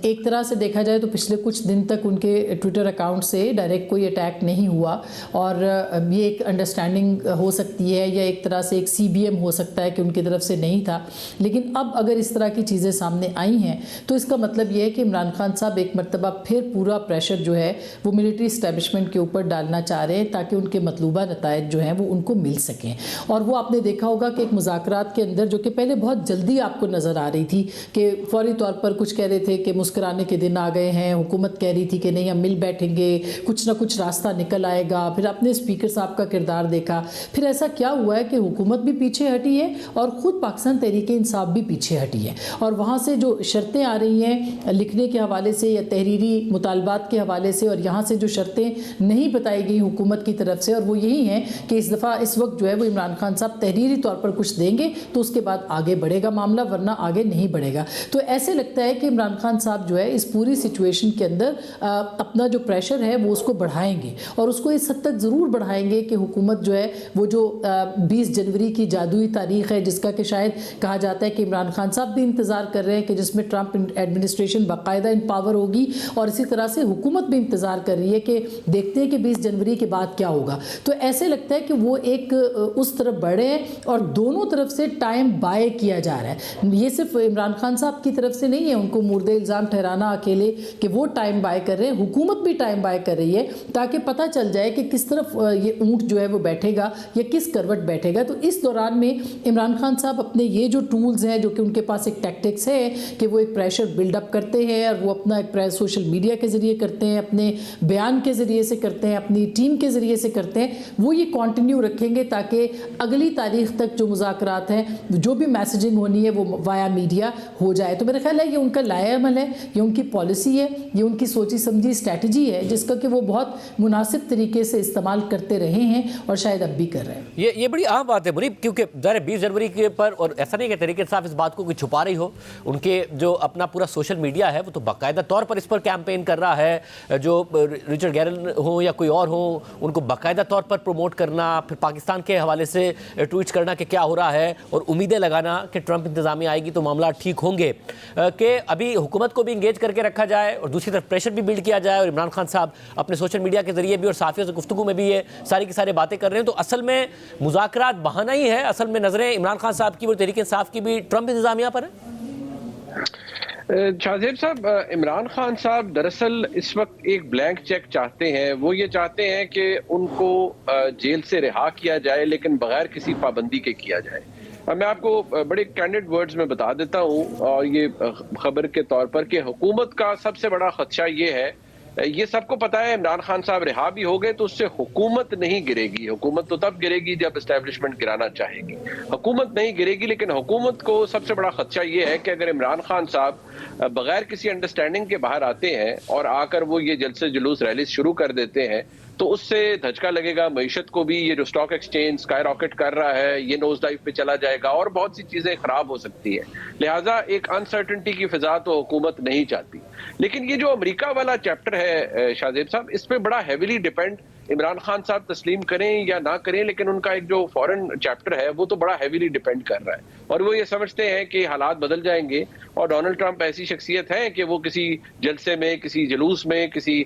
[SPEAKER 8] एक तरह से देखा जाए तो पिछले कुछ दिन तक उनके ट्विटर अकाउंट से डायरेक्ट कोई अटैक नहीं हुआ, और ये एक अंडरस्टैंडिंग हो सकती है या एक तरह से एक CBM हो सकता है कि उनकी तरफ से नहीं था। लेकिन अब अगर इस तरह की चीज़ें सामने आई हैं तो इसका मतलब ये है कि इमरान खान साहब एक मरतबा फिर पूरा प्रेशर जो है वो मिलिट्री इस्टेब्लिशमेंट के ऊपर डालना चाह रहे हैं, ताकि उनके मतलूबा नताइज जो हैं वो उनको मिल सकें। और वो आपने देखा होगा कि एक मुज़ाकरात के अंदर, जो कि पहले बहुत जल्दी आपको नज़र आ रही थी कि फौरी तौर पर कुछ कह रहे थे कि मुस्कुराने के दिन आ गए हैं, हुकूमत कह रही थी कि नहीं हम मिल बैठेंगे, कुछ ना कुछ रास्ता निकल आएगा। फिर आपने स्पीकर साहब का किरदार देखा, फिर ऐसा क्या हुआ है कि हुकूमत भी पीछे हटी है और ख़ुद पाकिस्तान तहरीक इंसाफ भी पीछे हटी है, और वहाँ से जो शर्तें आ रही हैं लिखने के हवाले से या तहरीरी मुतालबात के हवाले से, और यहाँ से जो शर्तें नहीं बताई गई हुकूमत की तरफ से, और वो यही हैं कि इस दफ़ा इस वक्त जो है वो इमरान खान साहब तहरीरी तौर पर कुछ देंगे तो उसके बाद आगे बढ़ेगा मामला, वरना आगे नहीं बढ़ेगा। तो ऐसे लगता है कि इमरान खान साहब जो है इस पूरी सिचुएशन के अंदर अपना जो प्रेशर है वो उसको बढ़ाएंगे, और उसको इस हद तक ज़रूर बढ़ाएंगे कि हुकूमत जो है वो जो 20 जनवरी की जादुई तारीख़ है, जिसका कि शायद कहा जाता है कि इमरान खान साहब भी इंतज़ार कर रहे हैं कि जिसमें ट्रंप एडमिनिस्ट्रेशन बाकायदा इन पावर होगी, और इसी तरह से हुकूमत भी इंतज़ार कर रही है कि देखते हैं कि 20 जनवरी के बाद क्या होगा। तो ऐसे लगता है कि वो एक उस तरफ बढ़े हैं और दोनों तरफ से टाइम बाय किया जा रहा है। ये सिर्फ इमरान खान साहब की तरफ से नहीं है उनको मुर्दे इल्ज़ाम ठहराना अकेले कि वो टाइम बाय कर रहे हैं, हुकूमत भी टाइम बाय कर रही है, ताकि पता चल जाए कि किस तरफ ये ऊँट जो है वो बैठेगा या किस करवट बैठेगा। तो इस दौरान में इमरान खान साहब अपने ये जो टूल्स हैं, जो कि उनके पास एक टैक्टिक्स है कि वो एक प्रेशर बिल्डअप करते हैं, और वो अपना एक प्रेस सोशल मीडिया के ज़रिए करते हैं, अपने बयान के ज़रिए से करते हैं, अपनी टीम के ज़रिए से करते हैं, वो ये कंटिन्यू रखेंगे ताकि अगली तारीख तक जो मुज़ाकरात हैं, जो भी मैसेजिंग होनी है वो वाया मीडिया हो जाए। तो मेरा ख्याल है ये उनका लाएअमल है, ये उनकी पॉलिसी है, ये उनकी सोची समझी स्ट्रैटेजी है, जिसका कि वो बहुत मुनासिब तरीके से इस्तेमाल करते रहे हैं और शायद अब भी कर रहे हैं।
[SPEAKER 1] ये बड़ी अहम बात है मुनीब, क्योंकि ज़ाहिर 20 जनवरी के पर, और ऐसा नहीं कि तरीके से इस बात को कोई छुपा रही हो, उनके जो अपना पूरा सोशल मीडिया है वो तो बाकायदा तौर पर इस पर कैंपेन कर रहा है। जो रिचर्ड गैरन हो या कोई और हो, उनको बाकायदा तौर पर प्रमोट करना, फिर पाकिस्तान के हवाले से ट्वीट करना कि क्या हो रहा है, और उम्मीदें लगाना कि ट्रंप इंतज़ामिया आएगी तो मामला ठीक होंगे, कि अभी हुकूमत को भी इंगेज करके रखा जाए और दूसरी तरफ प्रेशर भी बिल्ड किया जाए। और इमरान खान साहब अपने सोशल मीडिया के जरिए भी और साफियों से गुफ्तगू में भी ये सारी की सारी बातें कर रहे हैं। तो असल में मुज़ाकरात बहाना ही है, असल में नज़रें इमरान खान साहब की और तहरीक इंसाफ की भी ट्रंप इंतज़ामिया पर है।
[SPEAKER 7] शाहजेब साहब, इमरान खान साहब दरअसल इस वक्त एक ब्लैंक चेक चाहते हैं। वो ये चाहते हैं कि उनको जेल से रिहा किया जाए, लेकिन बगैर किसी पाबंदी के किया जाए। मैं आपको बड़े कैंडिड वर्ड्स में बता देता हूँ, और ये खबर के तौर पर, कि हुकूमत का सबसे बड़ा खदशा ये है ये सबको पता है इमरान खान साहब रिहा भी हो गए तो उससे हुकूमत नहीं गिरेगी। हुकूमत तो तब गिरेगी जब एस्टेब्लिशमेंट गिराना चाहेगी, हुकूमत नहीं गिरेगी। लेकिन हुकूमत को सबसे बड़ा खदशा ये है कि अगर इमरान खान साहब बगैर किसी अंडरस्टैंडिंग के बाहर आते हैं और आकर वो ये जलसे जुलूस रैलीज शुरू कर देते हैं तो उससे धचका लगेगा मईशत को भी। ये जो स्टॉक एक्सचेंज स्काई रॉकेट कर रहा है ये नोज डाइव पे चला जाएगा और बहुत सी चीजें खराब हो सकती है। लिहाजा एक अनसर्टेनिटी की फिजा तो हुकूमत नहीं चाहती। लेकिन ये जो अमेरिका वाला चैप्टर है शाहजेब साहब, इस पे बड़ा हैविली डिपेंड इमरान खान साहब तस्लीम करें या ना करें, लेकिन उनका एक जो फॉरेन चैप्टर है वो तो बड़ा हैविली डिपेंड कर रहा है और वो ये समझते हैं कि हालात बदल जाएंगे और डोनाल्ड ट्रंप ऐसी शख्सियत है कि वो किसी जलसे में, किसी जुलूस में, किसी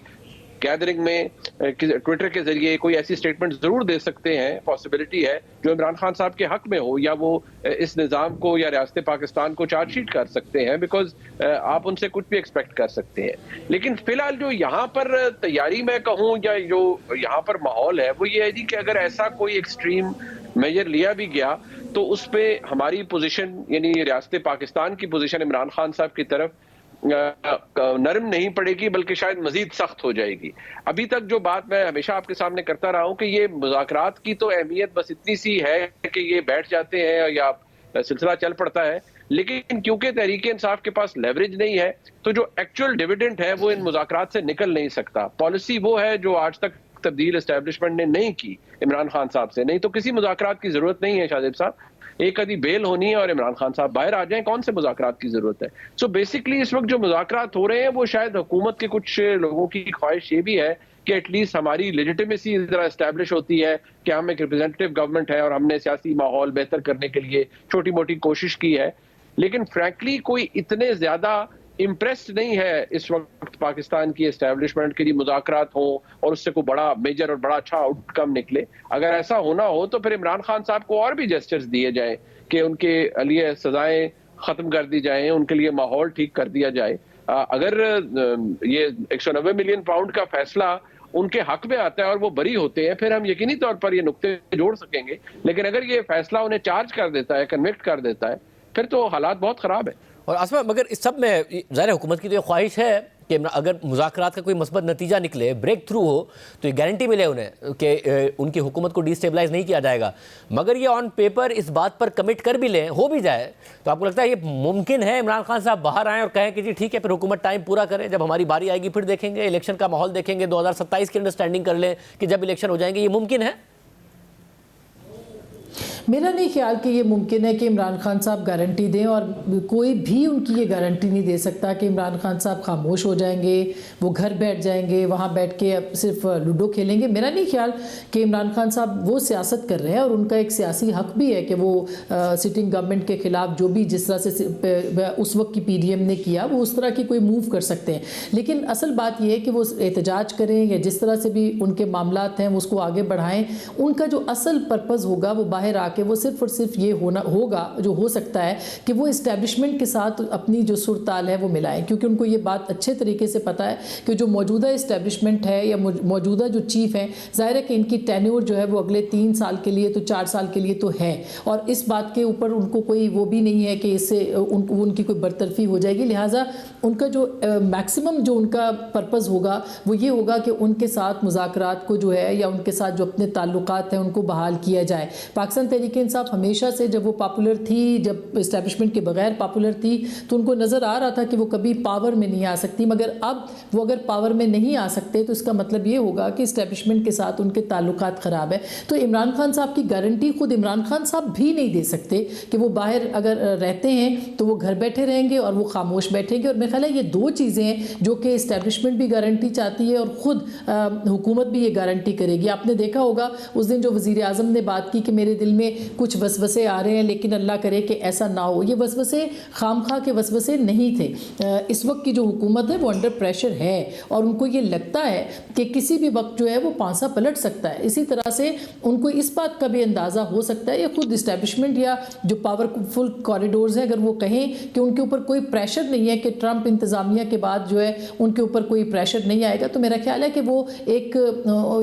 [SPEAKER 7] गैदरिंग में, ट्विटर के जरिए कोई ऐसी स्टेटमेंट जरूर दे सकते हैं, पॉसिबिलिटी है जो इमरान खान साहब के हक में हो या वो इस निज़ाम को या रियासत पाकिस्तान को चार्जशीट कर सकते हैं। बिकॉज आप उनसे कुछ भी एक्सपेक्ट कर सकते हैं। लेकिन फिलहाल जो यहाँ पर तैयारी मैं कहूँ या जो यहाँ पर माहौल है वो ये है जी कि अगर ऐसा कोई एक्सट्रीम मेजर लिया भी गया तो उस पर हमारी पोजीशन यानी रियासत पाकिस्तान की पोजीशन इमरान खान साहब की तरफ नरम नहीं पड़ेगी बल्कि शायद मजीद सख्त हो जाएगी। अभी तक जो बात मैं हमेशा आपके सामने करता रहा हूं कि ये मुज़ाकरात की तो अहमियत बस इतनी सी है कि ये बैठ जाते हैं या सिलसिला चल पड़ता है, लेकिन क्योंकि तहरीक इंसाफ के पास लेवरेज नहीं है तो जो एक्चुअल डिविडेंड है वो इन मुज़ाकरात से निकल नहीं सकता। पॉलिसी वो है जो आज तक तब्दील एस्टेब्लिशमेंट ने नहीं की इमरान खान साहब से। नहीं तो किसी मुज़ाकरात की जरूरत नहीं है शाहजेब साहब, एक आधी बेल होनी है और इमरान खान साहब बाहर आ जाएं, कौन से मुज़ाकरात की जरूरत है। सो बेसिकली इस वक्त जो मुज़ाकरात हो रहे हैं वो शायद हुकूमत के कुछ लोगों की ख्वाहिश ये भी है कि एटलीस्ट हमारी लेजिटिमेसी जरा एस्टैब्लिश होती है कि हम एक रिप्रेजेंटेटिव गवर्नमेंट है और हमने सियासी माहौल बेहतर करने के लिए छोटी मोटी कोशिश की है। लेकिन फ्रैंकली कोई इतने ज्यादा इम्प्रेस्ड नहीं है इस वक्त पाकिस्तान की एस्टेब्लिशमेंट के लिए मुज़ाकरात हो और उससे कोई बड़ा मेजर और बड़ा अच्छा आउटकम निकले। अगर ऐसा होना हो तो फिर इमरान खान साहब को और भी जेस्चर्स दिए जाए कि उनके लिए सजाएं खत्म कर दी जाएं, उनके लिए माहौल ठीक कर दिया जाए। अगर ये 190 मिलियन पाउंड का फैसला उनके हक में आता है और वो बरी होते हैं फिर हम यकीनी तौर पर ये नुक्ते जोड़ सकेंगे। लेकिन अगर ये फैसला उन्हें चार्ज कर देता है, कन्विक्ट कर देता है, फिर तो हालात बहुत ख़राब है।
[SPEAKER 1] और आसमा मगर इस सब में ज़ाहिर हुकूमत की तो ये ख्वाहिश है कि अगर मुज़ाकरात का कोई मस्बत नतीजा निकले, ब्रेक थ्रू हो, तो ये गारंटी मिले उन्हें कि उनकी हुकूमत को डिस्टेबलाइज नहीं किया जाएगा। मगर ये ऑन पेपर इस बात पर कमिट कर भी लें, हो भी जाए, तो आपको लगता है ये मुमकिन है इमरान खान साहब बाहर आएँ और कहें कि जी ठीक है फिर हुकूमत टाइम पूरा करे, जब हमारी बारी आएगी फिर देखेंगे, इलेक्शन का माहौल देखेंगे, 2027 की अंडरस्टैंडिंग कर लें कि जब इलेक्शन हो जाएंगे, ये मुमकिन है?
[SPEAKER 8] मेरा नहीं ख्याल कि ये मुमकिन है कि इमरान खान साहब गारंटी दें और कोई भी उनकी ये गारंटी नहीं दे सकता कि इमरान खान साहब खामोश हो जाएंगे, वो घर बैठ जाएंगे, वहाँ बैठ के अब सिर्फ लूडो खेलेंगे। मेरा नहीं ख्याल कि इमरान खान साहब वो सियासत कर रहे हैं और उनका एक सियासी हक भी है कि वो सिटिंग गवर्नमेंट के ख़िलाफ़ जो भी जिस तरह से उस वक्त की PDM ने किया वो उस तरह की कोई मूव कर सकते हैं। लेकिन असल बात यह है कि वो एहतजाज करें या जिस तरह से भी उनके मामलात हैं वो उसको आगे बढ़ाएँ। उनका जो असल पर्पज़ होगा वो बाहर आके वो सिर्फ और सिर्फ ये होगा जो हो सकता है कि वो इस्टेब्लिशमेंट के साथ अपनी जो सुरताल है वो मिलाएं, क्योंकि उनको ये बात अच्छे तरीके से पता है कि जो मौजूदा इस्टेब्लिशमेंट है या मौजूदा जो चीफ हैं, जाहिर है कि इनकी टेन्योर जो है वो अगले 3 साल के लिए तो 4 साल के लिए तो है और इस बात के ऊपर उनको कोई वो भी नहीं है कि इससे उनकी कोई बरतरफी हो जाएगी। लिहाजा उनका जो मैक्सिमम जो उनका पर्पज़ होगा वो ये होगा कि उनके साथ मुज़ाकरात को जो है या उनके साथ जो अपने ताल्लुकात हैं उनको बहाल किया जाए। पाकिस्तान तहरीक इंसाफ हमेशा से जब वो पॉपुलर थी, जब इस्टेब्लिशमेंट के बगैर पॉपुलर थी, तो उनको नज़र आ रहा था कि वो कभी पावर में नहीं आ सकती। मगर अब वो अगर पावर में नहीं आ सकते तो इसका मतलब ये होगा कि इस्टेब्लिशमेंट के साथ उनके ताल्लुकात ख़राब है। तो इमरान खान साहब की गारंटी खुद इमरान खान साहब भी नहीं दे सकते कि वो बाहर अगर रहते हैं तो वो घर बैठे रहेंगे और वो खामोश बैठेंगे। और मेरा ख्याल है ये 2 चीज़ें हैं जो कि इस्टेब्लिशमेंट भी गारंटी चाहती है और ख़ुद हुकूमत भी ये गारंटी करेगी। आपने देखा होगा उस दिन जो वज़ीर आज़म ने बात की कि मेरे दिल में कुछ वसवसे आ रहे हैं लेकिन अल्लाह करे कि ऐसा ना हो, ये वसवसे खामखा के वसवसे नहीं थे। इस वक्त की जो हुकूमत है वो अंडर प्रेशर है और उनको ये लगता है कि किसी भी वक्त जो है वो पांसा पलट सकता है। इसी तरह से उनको इस बात का भी अंदाज़ा हो सकता है या खुद इस्टेब्लिशमेंट या जो पावरफुल कॉरिडोर्स हैं अगर वो कहें कि उनके ऊपर कोई प्रेशर नहीं है, कि ट्रंप इंतज़ामिया के बाद जो है उनके ऊपर कोई प्रेशर नहीं आएगा, तो मेरा ख्याल है कि वो एक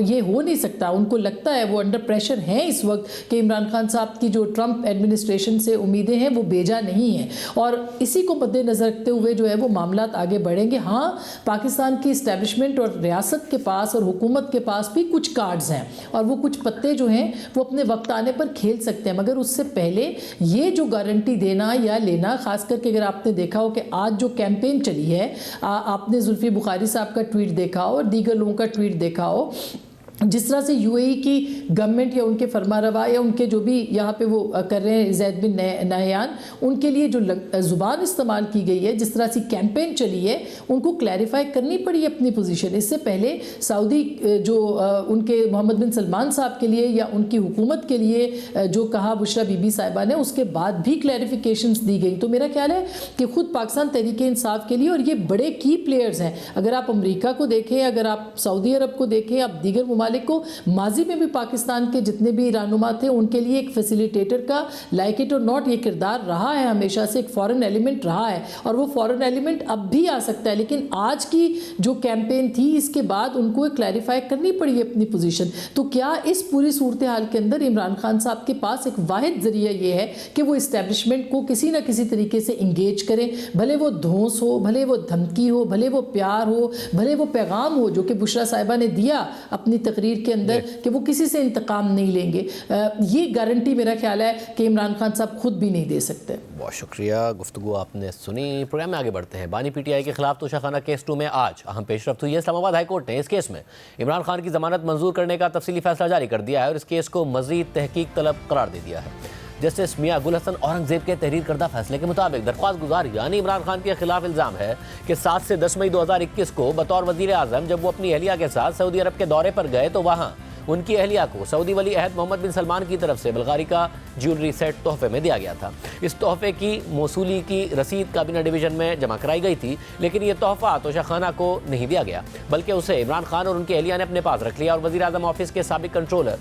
[SPEAKER 8] ये हो नहीं सकता। उनको लगता है वो अंडर प्रेशर हैं इस वक्त कि इमरान खान खान साहब की जो ट्रंप एडमिनिस्ट्रेशन से उम्मीदें हैं वो बेजा नहीं हैं, और इसी को मद्देनज़र रखते हुए जो है वो मामलात आगे बढ़ेंगे। हाँ, पाकिस्तान की इस्टेब्लिशमेंट और रियासत के पास और हुकूमत के पास भी कुछ कार्ड्स हैं और वो कुछ पत्ते जो हैं वो अपने वक्त आने पर खेल सकते हैं, मगर उससे पहले ये जो गारंटी देना या लेना, ख़ास करके अगर आपने देखा हो कि आज जो कैंपेन चली है, आपने जुल्फी बुखारी साहब का ट्वीट देखा हो और दीगर लोगों का ट्वीट देखा हो, जिस तरह से यूएई की गवर्नमेंट या उनके फरमारवा या उनके जो भी यहाँ पे वो कर रहे हैं ज़ैद बिन नहयान, उनके लिए जो ज़ुबान इस्तेमाल की गई है, जिस तरह से कैंपेन चली है, उनको क्लैरिफाई करनी पड़ी अपनी पोजीशन। इससे पहले सऊदी जो उनके मोहम्मद बिन सलमान साहब के लिए या उनकी हुकूमत के लिए जो कहा बुशरा बीबी साहिबा ने, उसके बाद भी क्लैरिफिकेशंस दी गई। तो मेरा ख्याल है कि ख़ुद पाकिस्तान तहरीक इंसाफ के लिए, और ये बड़े की प्लेयर्स हैं, अगर आप अमरीका को देखें, अगर आप सऊदी अरब को देखें, आप दीगर को, माजी में भी पाकिस्तान के जितने भी रहनुमा थे उनके लिए एक फैसिलिटेटर का, लाइक इट और नॉट, ये किरदार रहा है हमेशा से, एक फॉरेन एलिमेंट रहा है और वो फॉरेन एलिमेंट अब भी आ सकता है। लेकिन आज की जो कैंपेन थी, इसके बाद उनको एक क्लैरिफाई करनी पड़ी अपनी पोजीशन। तो क्या इस पूरी सूरत हाल के अंदर इमरान खान साहब के पास एक वाहिद जरिया ये है कि वो इस्टेब्लिशमेंट को किसी ना किसी तरीके से इंगेज करें, भले वो धौंस हो, भले वो धमकी हो, भले वो प्यार हो, भले वो पैगाम हो जो कि बुशरा साहिबा ने दिया अपनी तकरीर के अंदर कि वो किसी से इंतकाम नहीं लेंगे, ये गारंटी मेरा ख्याल है कि इमरान खान साहब खुद भी नहीं दे सकते।
[SPEAKER 1] बहुत शुक्रिया, गुफ्तगू आपने सुनी। प्रोग्राम में आगे बढ़ते हैं। बानी पीटीआई के खिलाफ तोशाखाना केस 2 में आज अहम पेशरफ्त हुई है। इस्लामाबाद हाईकोर्ट ने इस केस में इमरान खान की जमानत मंजूर करने का तफसीली फैसला जारी कर दिया है और इस केस को मजीद तहकीक तलब करार दे दिया है। जस्टिस मियां गुल हसन औरंगजेब के तहरीर करदा फैसले के मुताबिक दरख्वास्त गुजार यानी इमरान खान के खिलाफ इल्ज़ाम है कि 7 से 10 मई 2021 को बतौर वजीर आज़म जब वो अपनी अहलिया के साथ सऊदी अरब के दौरे पर गए तो वहाँ उनकी अहलिया को सऊदी वली अहद मोहम्मद बिन सलमान की तरफ से बल्गारी का ज्वेलरी सेट तोहफे में दिया गया था। इस तोहफे की मौसूली की रसीद काबीना डिवीज़न में जमा कराई गई थी, लेकिन ये तोहफा तोशाखाना को नहीं दिया गया, बल्कि उसे इमरान खान और उनकी अहलिया ने अपने पास रख लिया और वज़ीर आज़म ऑफिस के साबिक कंट्रोलर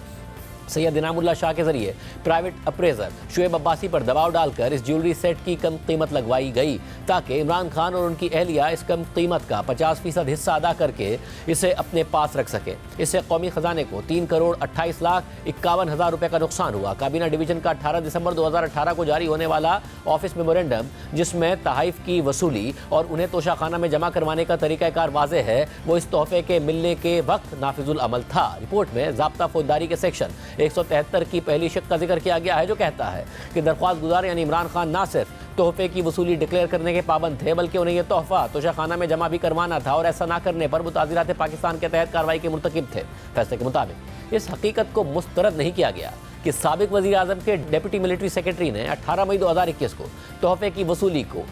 [SPEAKER 1] सैयद इनामुल्लाह शाह के जरिए प्राइवेट अप्रेजर शुएब अब्बासी पर दबाव डालकर इस ज्वेलरी सेट की कम कीमत लगवाई गई ताकि इमरान खान और उनकी अहलिया इस कम कीमत का 50% हिस्सा अदा करके इसे अपने पास रख सके। इससे कौमी खजाने को 3,28,51,000 रुपये का नुकसान हुआ। काबीना डिवीजन का 18 दिसंबर 2018 को जारी होने वाला ऑफिस मेमोरेंडम, जिसमें तहाइफ की वसूली और उन्हें तोशाखाना में जमा करवाने का तरीक़ाकार वाज़ेह है, वो इस तोहफे के मिलने के वक्त नाफिजुल अमल था। रिपोर्ट में ज़ाब्ता फौजदारी के सेक्शन 173 की पहली शिक का जिक्र किया गया है जो कहता है कि दरख्वास्त गुजार यानी इमरान खान ना सिर्फ तोहफे की वसूली डिक्लेयर करने के पाबंद थे, बल्कि उन्हें यह तोहफा तोशाखाना में जमा भी करवाना था और ऐसा ना करने पर मुताज़िरात पाकिस्तान के तहत कार्रवाई के मुर्तकिब थे। फैसले के मुताबिक इस हकीकत को मुस्तरद नहीं किया गया कि साबिक वज़ीर आज़म के डिप्टी मिलिट्री सेक्रेटरी ने 18 मई 2021 को तोहफे की वसूली को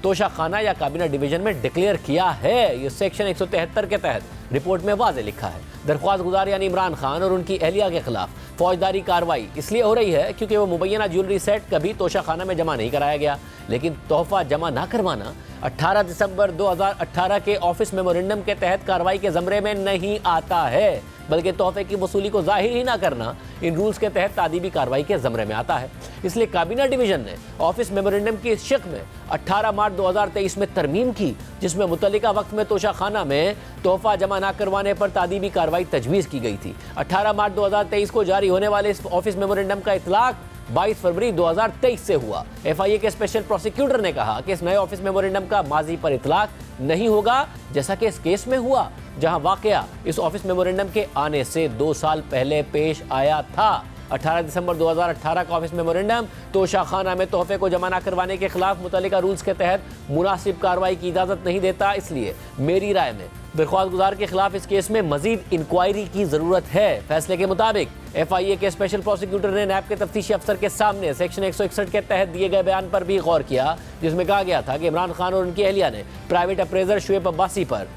[SPEAKER 1] तोशाखाना या काबीना डिवीजन में डिक्लेयर किया है। ये सेक्शन 173 के तहत रिपोर्ट में वाज़े लिखा है। दरख्वास्त गुजार यानी इमरान खान और उनकी अहलिया के खिलाफ फौजदारी कार्रवाई इसलिए हो रही है क्योंकि वो मुबैना ज्वेलरी सेट कभी तोशाखाना में जमा नहीं कराया गया, लेकिन तोहफा जमा ना करवाना 18 दिसंबर 2018 के ऑफिस मेमोरेंडम के तहत कार्रवाई के ज़मरे में नहीं आता है, बल्कि तोहफे की वसूली को जाहिर ही ना करना इन रूल्स के तहत तादीबी कार्रवाई के ज़मरे में आता है। इसलिए काबीना डिवीजन ने ऑफिस मेमोरेंडम की इस शिक में 18 मार्च 2023 में तरमीम की, जिसमें मुतल्लिका वक्त में तोशाखाना में तोहफा जमा ना करवाने पर तादीबी कार्रवाई तजवीज़ की गई थी। 18 मार्च 2023 को जारी होने वाले इस ऑफिस मेमोरेंडम का इतलाक 22 फरवरी 2023 से हुआ। FIA के स्पेशल प्रोसिक्यूटर ने कहा कि इस नए ऑफिस मेमोरेंडम का माजी पर इतलाक नहीं होगा, जैसा कि इस केस में हुआ जहां वाकया इस ऑफिस मेमोरेंडम के आने से 2 साल पहले पेश आया था। 18 दिसंबर 2018 का ऑफिस मेमोरेंडम तोशाखाना में तोहफे को जमा न करवाने के खिलाफ मुतल्लिका रूल्स के तहत मुनासिब कार्रवाई की इजाज़त नहीं देता। इसलिए मेरी राय में दरख्वास्त गुजार के खिलाफ इस केस में मजीद इंक्वायरी की ज़रूरत है। फैसले के मुताबिक FIA के स्पेशल प्रोसिक्यूटर ने नैब के तफ्तीशी अफसर के सामने सेक्शन 161 के तहत दिए गए बयान पर भी गौर किया, जिसमें कहा गया था कि इमरान खान और उनकी अहलिया ने प्राइवेट अप्रेजर शुएब अब्बासी पर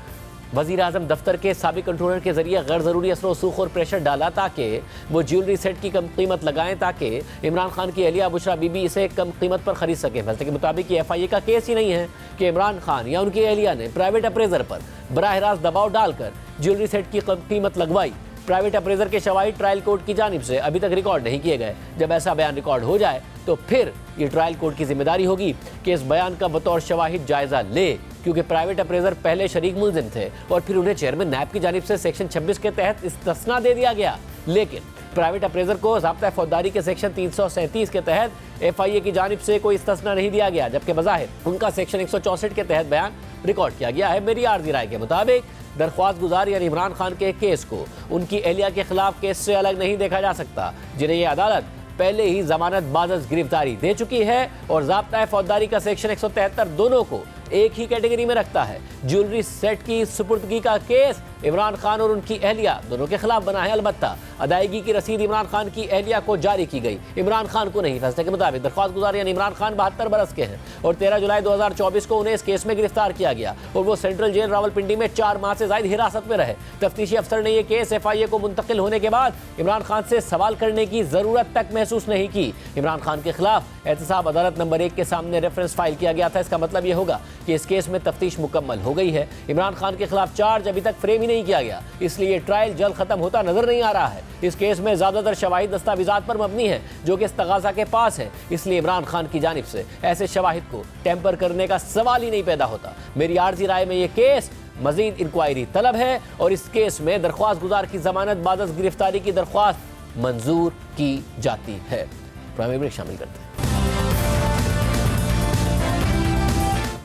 [SPEAKER 1] वज़ीर आज़म दफ्तर के साबिक कंट्रोलर के जरिए गैर ज़रूरी असर वसूख और प्रेशर डाला ताकि वो ज्वेलरी सेट की कम कीमत लगाएं ताकि इमरान खान की अहलिया बुशरा बीबी इसे कम कीमत पर ख़रीद सकें। फैसले के मुताबिक ये FIA का केस ही नहीं है कि इमरान खान या उनकी अहलिया ने प्राइवेट अप्रेजर पर बराह रास्त दबाव डालकर ज्वेलरी सेट की कम कीमत लगवाई। प्राइवेट अप्रेजर के शवाहिद ट्रायल कोर्ट की जानिब से अभी तक रिकॉर्ड नहीं किए गए। जब ऐसा बयान रिकॉर्ड हो जाए तो फिर ये ट्रायल कोर्ट की जिम्मेदारी होगी कि इस बयान का बतौर शवाहिद जायजा ले, क्योंकि प्राइवेट अप्रेजर पहले शरीक मुलजिम थे और फिर उन्हें चेयरमैन नैब की जानिब से सेक्शन 26 के तहत इस्तिस्ना दे दिया गया। लेकिन प्राइवेट अप्रेजर को ज़ाब्ता फौजदारी के सेक्शन 337 के तहत FIA की जानिब से कोई इस्तिस्ना नहीं दिया गया, जबकि बज़ाहिर उनका सेक्शन 164 के तहत बयान रिकॉर्ड किया गया है। मेरी आर्जी राय के मुताबिक दरख्वास्त गुजार यानी इमरान खान के केस को उनकी एहलिया के खिलाफ केस से अलग नहीं देखा जा सकता, जिन्हें यह अदालत पहले ही जमानत बाजस गिरफ्तारी दे चुकी है और ज़ाब्ता फौजदारी का सेक्शन 173 दोनों को एक ही कैटेगरी में रखता है। ज्वेलरी सेट की सुपुर्दगी का केस इमरान खान और उनकी एहलिया दोनों के खिलाफ बना है। अलबत्ता अदायगी की रसीद इमरान खान की एहलिया को जारी की गई, इमरान खान को नहीं। फैसले के मुताबिक दरख्वास्त गुजार यानी इमरान खान 72 बरस के हैं और 13 जुलाई 2024 को उन्हें इस केस में गिरफ्तार किया गया और वो सेंट्रल जेल रावलपिंडी में 4 माह से ज्यादा हिरासत में रहे। तफ्तीशी अफसर ने यह केस FIA को मुंतकिल होने के बाद इमरान खान से सवाल करने की जरूरत तक महसूस नहीं की। इमरान खान के खिलाफ एहतसाब अदालत नंबर 1 के सामने रेफरेंस फाइल किया गया था। इसका मतलब यह होगा कि इस केस में तफ्तीश मुकम्मल हो गई है। इमरान खान के खिलाफ चार्ज अभी तक फ्रेम ही नहीं किया गया, इसलिए ट्रायल जल्द खत्म होता नजर नहीं आ रहा है। इस केस में ज्यादातर शवाहिद दस्तावेजात पर मबनी है जो कि इस्तगासा के पास है, इसलिए इमरान खान की जानिब से ऐसे शवाहिद को टेम्पर करने का सवाल ही नहीं पैदा होता। मेरी आर्जी राय में यह केस मजीद इंक्वायरी तलब है और इस केस में दरख्वास्त गुजार की जमानत बादस गिरफ्तारी की दरख्वास्त मंजूर की जाती है। प्राइमरी ब्रेक शामिल करते हैं।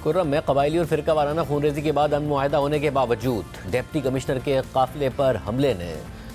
[SPEAKER 1] कुर्रम में कबायली और फिरका वाराना खूनरेजी के बाद अमन मुआहदा होने के बावजूद डिप्टी कमिश्नर के काफिले पर हमले ने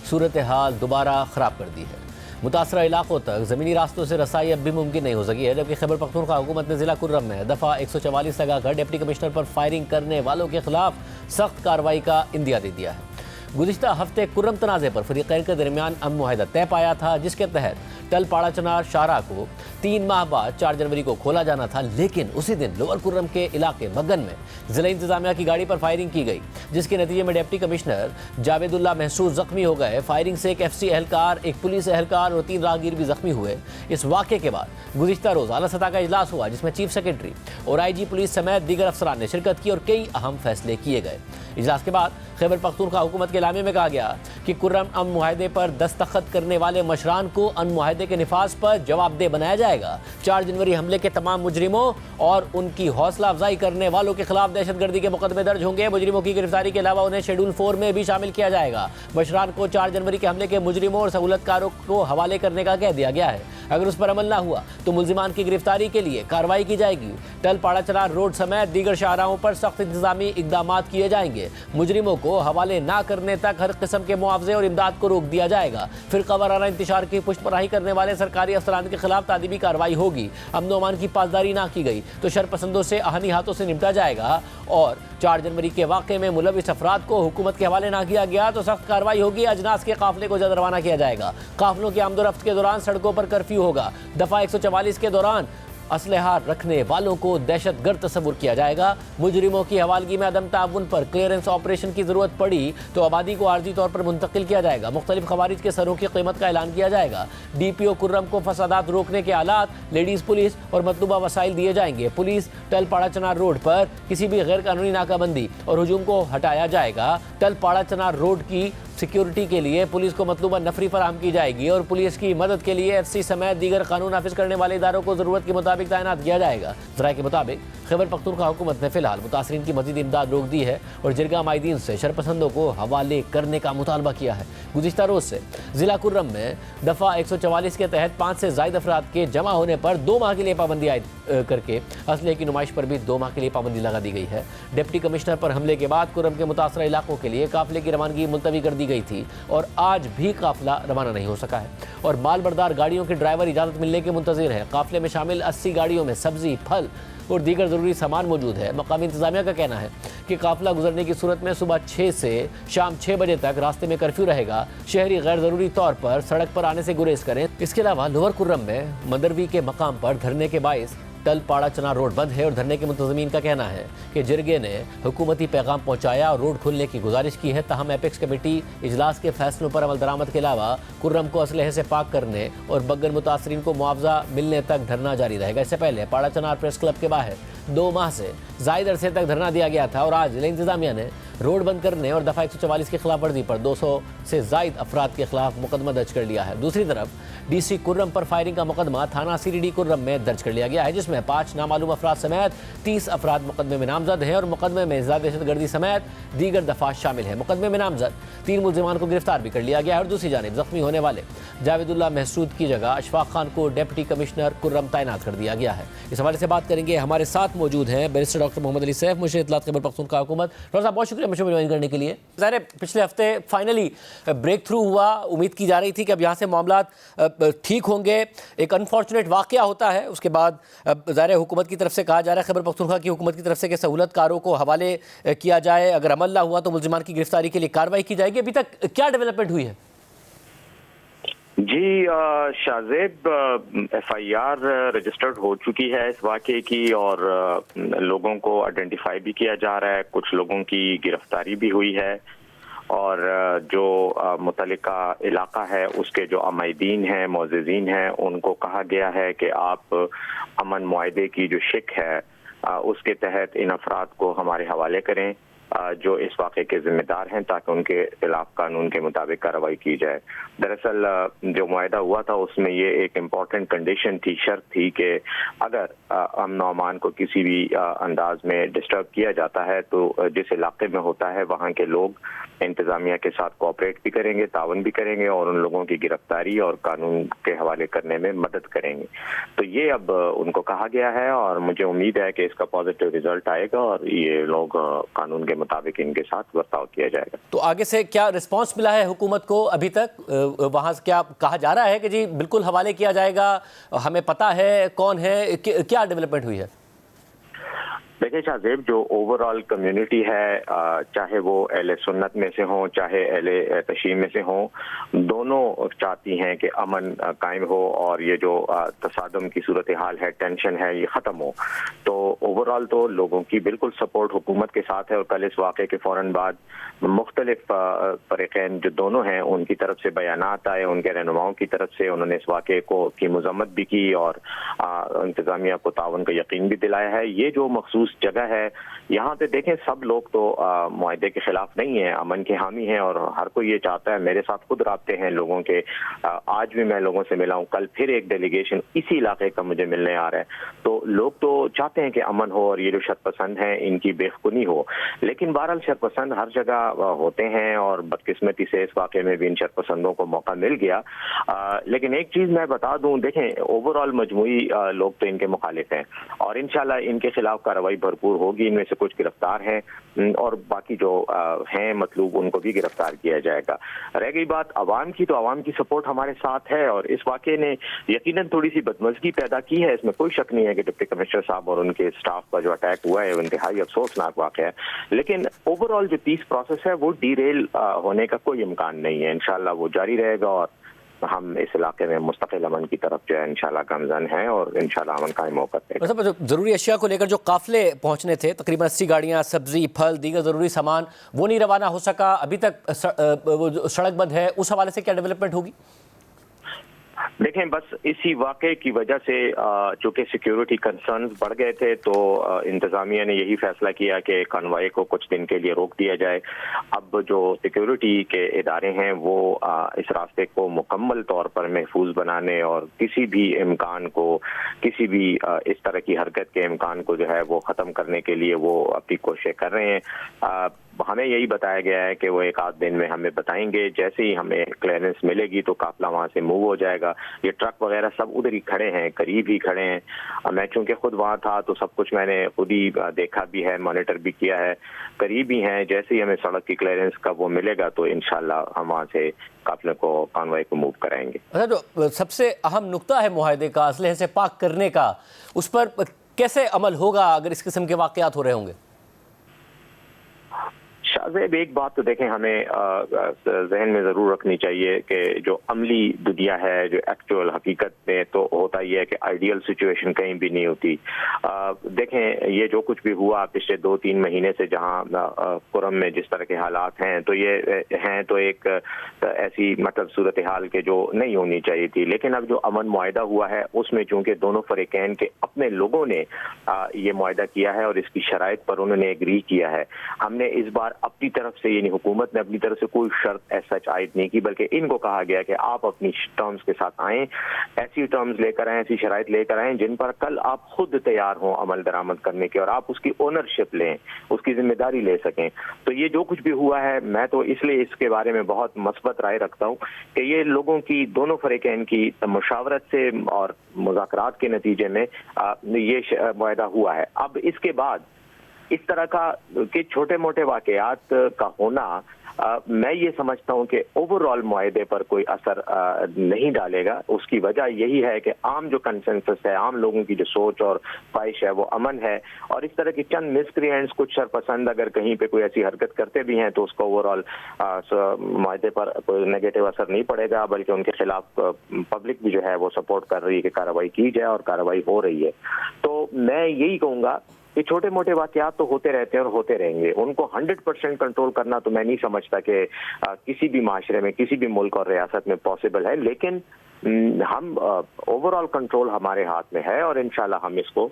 [SPEAKER 1] सूरत हाल दोबारा ख़राब कर दी है। मुतासरा इलाकों तक ज़मीनी रास्तों से रसाई अब भी मुमकिन नहीं हो सकी है, जबकि खैबर पख्तूनख्वा हुकूमत ने ज़िला कुर्रम में दफ़ा 144 लगाकर डिप्टी कमिश्नर पर फायरिंग करने वालों के खिलाफ सख्त कार्रवाई का इंदिया दे दिया है। गुज़िश्ता हफ्ते कुर्रम तनाज़े पर फरीक़ैन के दरमियान अमन मुआहदा तय पाया था, जिसके तहत टल पाड़ा चनार शाहरा को 3 माह बाद 4 जनवरी को खोला जाना था, लेकिन उसी दिन लोअर कुर्रम के इलाके मगन में ज़िला इंतज़ामिया की गाड़ी पर फायरिंग की गई, जिसके नतीजे में डिप्टी कमिश्नर जावेदुल्ला महसूस जख्मी हो गए। फायरिंग से एक FC एहलकार, एक पुलिस एहलकार और 3 राहगीर भी जख्मी हुए। इस वाक़े के बाद गुज़िश्ता रोज़ आला सतह का इजलास हुआ, जिसमें चीफ सेक्रेटरी और IG पुलिस समेत दीगर अफसरान ने शिरकत की और कई अहम फैसले किए गए। इजलास के बाद खैबर पख्तूनख्वा हुकूमत के इलामे में कहा गया कि कुर्रम अमन मुआहदे पर दस्तखत करने वाले मशरान को अमन मुआहदे के निफाज पर जवाबदेह बनाया जाएगा। 4 जनवरी हमले के तमाम मुजरिमों और उनकी हौसला अफजाई करने वालों के खिलाफ दहशतगर्दी के मुकदमे दर्ज होंगे। मुजरिमों की गिरफ्तारी के अलावा उन्हें शेड्यूल 4 में भी शामिल किया जाएगा। मशरान को 4 जनवरी के हमले के मुजरिमों और सहूलतकारों को हवाले करने का कह दिया गया है। अगर उस पर अमल ना हुआ तो मुल्जिमान की गिरफ्तारी के लिए कार्रवाई की जाएगी। टल पाड़ा चनार रोड समेत दीगर शाहराहों पर सख्त इंतजामी इकदाम किए जाएंगे। मुजरिमों को हवाले ना करने तक हर किस्म के मुआवजे और इमदाद को रोक दिया जाएगा। फिरका वाराना इंतशार की पुष्पराही करने वाले सरकारी अफसरान के खिलाफ तादीबी कार्रवाई होगी। अमन अमान की पासदारी ना की गई तो शरपसंदों से आहनी हाथों से निपटा जाएगा और 4 जनवरी के वाक़े में मुलविस अफराद को हुकूमत के हवाले ना किया गया तो सख्त कार्रवाई होगी। अजनास के काफिले को जल्द रवाना किया जाएगा। काफिलों की आमदोरफ्त के दौरान सड़कों पर कर्फ्यू होगा। दफ़ा 144 के दौरान असलहा रखने वालों को दहशतगर्द तस्वुर किया जाएगा। मुजरिमों की हवालगी में अदम ताउन पर क्लियरेंस ऑपरेशन की जरूरत पड़ी तो आबादी को आर्जी तौर पर मुंतकिल किया जाएगा। मुख्तलिफ खवारिज के सरों की कीमत का ऐलान किया जाएगा। DPO कुर्रम को फसादात रोकने के आलात, लेडीज़ पुलिस और मतलूबा वसाइल दिए जाएंगे। पुलिस टल पाड़ा चनार रोड पर किसी भी गैर कानूनी नाकाबंदी और हुजूम को हटाया जाएगा। टल पाड़ा चनार रोड की सिक्योरिटी के लिए पुलिस को मतलूबा नफरी फराहम की जाएगी और पुलिस की मदद के लिए FC समेत दीगर कानून नाफिज करने वाले इदारों को जरूरत के मुताबिक तैनात किया जाएगा। ज़राए के मुताबिक खैबर पख्तूनख्वा हुकूमत ने फिलहाल मुतासरीन की मजीद इमदाद रोक दी है और जिरगा माहिदीन से शरपसंदों को हवाले करने का मुतालबा किया है। गुज़िश्ता रोज़ से ज़िला कुर्रम में दफ़ा 144 के तहत 5 से ज़ायद अफराद के जमा होने पर 2 माह के लिए पाबंदी आयद करके असले की नुमाइश पर भी 2 माह के लिए पाबंदी लगा दी गई है। डिप्टी कमिश्नर पर हमले के बाद कुर्रम के मुतासरा इलाकों के लिए काफिले की रवानगी मुलतवी कर दी गई थी और आज भी काफिला रवाना नहीं हो सका है और मालबरदार गाड़ियों के ड्राइवर इजाज़त मिलने के मुंतज़िर है। काफिले में शामिल 80 गाड़ियों में सब्जी, फल और दीगर ज़रूरी सामान मौजूद है। मकामी इंतज़ामिया का कहना है कि काफिला गुजरने की सूरत में सुबह 6 से शाम 6 बजे तक रास्ते में कर्फ्यू रहेगा। शहरी गैर ज़रूरी तौर पर सड़क पर आने से गुरेज करें। इसके अलावा लोअर कुर्रम में मदरवी के मकाम पर धरने के बाइस टल पाड़ा चनार रोड बंद है और धरने के मुंतज़मीन का कहना है कि जिरगे ने हुकूमती पैगाम पहुंचाया और रोड खोलने की गुजारिश की है। ताहम एपेक्स कमेटी इजलास के फैसलों पर अमल दरामद के अलावा कुर्रम को असलहे से पाक करने और बग्गन मुतासरीन को मुआवजा मिलने तक धरना जारी रहेगा। इससे पहले पाड़ा चनार प्रेस क्लब के बाहर 2 माह से ज़ायद अरसे तक धरना दिया गया था और आज जिला इंतज़ामिया ने रोड बंद करने और दफ़ा 144 की खिलाफ वर्जी पर 200 से ज़ायद अफराद के खिलाफ मुकदमा दर्ज कर लिया है। दूसरी तरफ DC कुर्रम पर फायरिंग का मुकदमा थाना CDD कुर्रम में दर्ज कर लिया गया है, जिसमें 5 नामालूम अफराद समेत 30 अफराद मुकदमे में नामजद हैं और मुकदमे में दहशतगर्दी समेत दीगर दफा शामिल है। मुकदमे में नामजद 3 मुलजिमान को गिरफ्तार भी कर लिया गया है और दूसरी जानिब जख्मी होने वाले जावेदुल्लाह महसूद की जगह अशफाक खान को डिप्टी कमिश्नर कुर्रम तैनात कर दिया गया है। इस हवाले से बात करेंगे, हमारे साथ मौजूद हैं बैरिस्टर डॉक्टर मोहम्मद अली सैफ, मुशीर इत्तलात खैबर पख्तूनख्वा हुकूमत। डॉक्टर साहब बहुत शुक्रिया मुझे ज्वाइन करने के लिए। ज़ाहिर पिछले हफ्ते फाइनली ब्रेक थ्रू हुआ, उम्मीद की जा रही थी कि अब यहाँ से मामला ठीक होंगे। एक अनफॉर्चुनेट वाक़या होता है, उसके बाद ज़ाहिर हुकूमत की तरफ से कहा जा रहा है, खैबर पख्तूनख्वा की हुकूमत की तरफ से कि सहूलतकारों को हवाले किया जाए, अगर अमल ना हुआ तो मुलजिमान की गिरफ्तारी के लिए कार्रवाई की जाएगी। अभी तक क्या डेवलपमेंट हुई है?
[SPEAKER 9] जी शाहजेब, FIR रजिस्टर्ड हो चुकी है इस वाक़े की और लोगों को आइडेंटिफाई भी किया जा रहा है, कुछ लोगों की गिरफ्तारी भी हुई है और जो मुतल्लिका इलाका है उसके जो अमायदीन हैं, मोअज़्ज़िज़ीन हैं, उनको कहा गया है कि आप अमन मुआहदे की जो शिक है उसके तहत इन अफराद को हमारे हवाले करें जो इस वाक़े के ज़िम्मेदार हैं, ताकि उनके खिलाफ कानून के मुताबिक कार्रवाई की जाए। दरअसल जो मुआहदा हुआ था उसमें ये एक इम्पॉर्टेंट कंडीशन थी, शर्त थी कि अगर अमन और अमान को किसी भी अंदाज में डिस्टर्ब किया जाता है तो जिस इलाके में होता है वहाँ के लोग इंतज़ामिया के साथ कोऑपरेट भी करेंगे, तावन भी करेंगे और उन लोगों की गिरफ्तारी और कानून के हवाले करने में मदद करेंगे। तो ये अब उनको कहा गया है और मुझे उम्मीद है कि इसका पॉजिटिव रिजल्ट आएगा और ये लोग कानून के मुताबिक इनके साथ बर्ताव किया जाएगा।
[SPEAKER 1] तो आगे से क्या रिस्पांस मिला है हुकूमत को अभी तक? वहाँ से क्या कहा जा रहा है कि जी बिल्कुल हवाले किया जाएगा, हमें पता है कौन है, क्या डेवलपमेंट हुई है?
[SPEAKER 9] देखिए शाहजेब, जो ओवरऑल कम्युनिटी है, चाहे वो अहले सुन्नत में से हों चाहे अहले तशीम में से हों, दोनों चाहती हैं कि अमन कायम हो और ये जो तसादम की सूरत हाल है, टेंशन है, ये ख़त्म हो। तो ओवरऑल तो लोगों की बिल्कुल सपोर्ट हुकूमत के साथ है और कल इस वाक़े के फ़ौरन बाद मुख्तलिफ फ़रीक़ैन जो दोनों हैं उनकी तरफ से बयानात आए, उनके रहनुमाओं की तरफ से उन्होंने इस वाक़े को की मज़म्मत भी की और इंतज़ामिया को तावन का यकीन भी दिलाया है। ये जो मखसूस जगह है, यहाँ पे देखें सब लोग तो मुआहदे के खिलाफ नहीं है, अमन के हामी हैं और हर कोई ये चाहता है। मेरे साथ खुद राब्ते हैं लोगों के, आज भी मैं लोगों से मिला हूँ, कल फिर एक डेलीगेशन इसी इलाके का मुझे मिलने आ रहा है। तो लोग तो चाहते हैं कि अमन हो और ये जो शरपसंद हैं इनकी बेखुनी हो, लेकिन बहरहाल शरपसंद हर जगह होते हैं और बदकिस्मती से इस वाक़े में भी इन शरपसंदों को मौका मिल गया। लेकिन एक चीज़ मैं बता दूँ, देखें ओवरऑल मजमूई लोग तो इनके मुखालिफ हैं और इंशाल्लाह इनके खिलाफ कार्रवाई भरपूर होगी। इनमें से कुछ गिरफ्तार हैं और बाकी जो हैं मतलूब उनको भी गिरफ्तार किया जाएगा। रह गई बात अवाम की, तो अवाम की सपोर्ट हमारे साथ है और इस वाक़े ने यकीनन थोड़ी सी बदमज़गी पैदा की है, इसमें कोई शक नहीं है कि डिप्टी कमिश्नर साहब और उनके स्टाफ पर जो अटैक हुआ है वो इंतहाई अफसोसनाक वाक़या है। लेकिन ओवरऑल जो पीस प्रोसेस है वो डीरेल होने का कोई इम्कान नहीं है। इंशाल्लाह वो जारी रहेगा और हम इस इलाके में मुस्तकिल अमन की तरफ जो है इंशाल्लाह गामज़न है और इंशाल्लाह अमन कायम होकर
[SPEAKER 1] मतलब ज़रूरी अशिया को लेकर जो काफ़िले पहुंचने थे, तकरीबन 80 गाड़ियां, सब्जी, फल, दीगर ज़रूरी सामान, वो नहीं रवाना हो सका। अभी तक सड़क बंद है, उस हवाले से क्या डेवलपमेंट होगी?
[SPEAKER 9] देखें, बस इसी वाक़े की वजह से चूँकि सिक्योरिटी कंसर्न्स बढ़ गए थे तो इंतज़ामिया ने यही फैसला किया कि कॉन्वॉय को कुछ दिन के लिए रोक दिया जाए। अब जो सिक्योरिटी के इदारे हैं वो इस रास्ते को मुकम्मल तौर पर महफूज बनाने और किसी भी इम्कान को, किसी भी इस तरह की हरकत के इम्कान को जो है वो ख़त्म करने के लिए वो अपनी कोशिश कर रहे हैं। हमें यही बताया गया है कि वो एक आध दिन में हमें बताएंगे, जैसे ही हमें क्लियरेंस मिलेगी तो काफिला वहाँ से मूव हो जाएगा। ये ट्रक वगैरह सब उधर ही खड़े हैं, करीब ही खड़े हैं। मैं चूंकि खुद वहाँ था तो सब कुछ मैंने खुद ही देखा भी है, मॉनिटर भी किया है, करीब ही हैं। जैसे ही हमें सड़क की क्लियरेंस का वो मिलेगा तो इंशाल्लाह हम वहाँ से काफिले को, कॉन्वॉय को मूव कराएंगे।
[SPEAKER 1] अच्छा, जो सबसे अहम नुक्ता है मुआहदे का, असलहे से पाक करने का, उस पर कैसे अमल होगा अगर इस किस्म के वाक़यात हो रहे होंगे?
[SPEAKER 9] शाहजेब, एक बात तो देखें हमें जहन में ज़रूर रखनी चाहिए कि जो अमली दुनिया है, जो एक्चुअल हकीकत में तो होता ही है कि आइडियल सिचुएशन कहीं भी नहीं होती। देखें, ये जो कुछ भी हुआ पिछले 2-3 महीने से जहाँ कुरम में जिस तरह के हालात हैं, तो ये हैं तो एक ऐसी मतलब सूरत हाल के जो नहीं होनी चाहिए थी। लेकिन अब जो अमन मुआहदा हुआ है उसमें चूँकि दोनों फ़रीक़ैन के अपने लोगों ने ये मुआहदा किया है और इसकी शराइत पर उन्होंने एग्री किया है, हमने इस बार अपनी तरफ से यानी हुकूमत ने अपनी तरफ से कोई शर्त ऐसा आयद नहीं की, बल्कि इनको कहा गया कि आप अपनी टर्म्स के साथ आएँ, ऐसी टर्म्स लेकर आएँ, ऐसी शराइत लेकर आएँ जिन पर कल आप खुद तैयार हों अमल दरामद करने के और आप उसकी ओनरशिप लें, उसकी जिम्मेदारी ले सकें। तो ये जो कुछ भी हुआ है, मैं तो इसलिए इसके बारे में बहुत मस्बत राय रखता हूँ कि ये लोगों की, दोनों फरीकैन की मुशावरत से और मुज़ाकरात के नतीजे में ये मुआहदा हुआ है। अब इसके बाद इस तरह का के छोटे मोटे वाकयात का होना मैं ये समझता हूँ कि ओवरऑल मुआहदे पर कोई असर नहीं डालेगा। उसकी वजह यही है कि आम जो कंसेंसस है, आम लोगों की जो सोच और ख्वाहिश है वो अमन है, और इस तरह की चंद मिसक्रिएंट्स, कुछ शरपसंद अगर कहीं पे कोई ऐसी हरकत करते भी हैं तो उसका ओवरऑल मुआहदे पर कोई नेगेटिव असर नहीं पड़ेगा, बल्कि उनके खिलाफ पब्लिक भी जो है वो सपोर्ट कर रही है कि कार्रवाई की जाए, और कार्रवाई हो रही है। तो मैं यही कहूँगा कि छोटे मोटे वाकयात तो होते रहते हैं और होते रहेंगे, उनको 100% कंट्रोल करना तो मैं नहीं समझता कि किसी भी माशरे में, किसी भी मुल्क और रियासत में पॉसिबल है, लेकिन हम ओवरऑल कंट्रोल हमारे हाथ में है और इंशाल्लाह हम इसको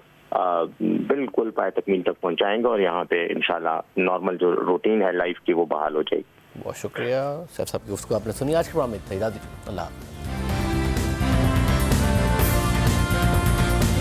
[SPEAKER 9] बिल्कुल पाए तकमील तक पहुंचाएंगे और यहाँ पे इंशाल्लाह नॉर्मल जो रूटीन है लाइफ की वो बहाल हो जाएगी।
[SPEAKER 1] बहुत शुक्रिया सैफ साहब की गुफ्तगू आपने सुनी। आज के प्रोग्राम में इतना ही। अल्लाह हाफ़िज़।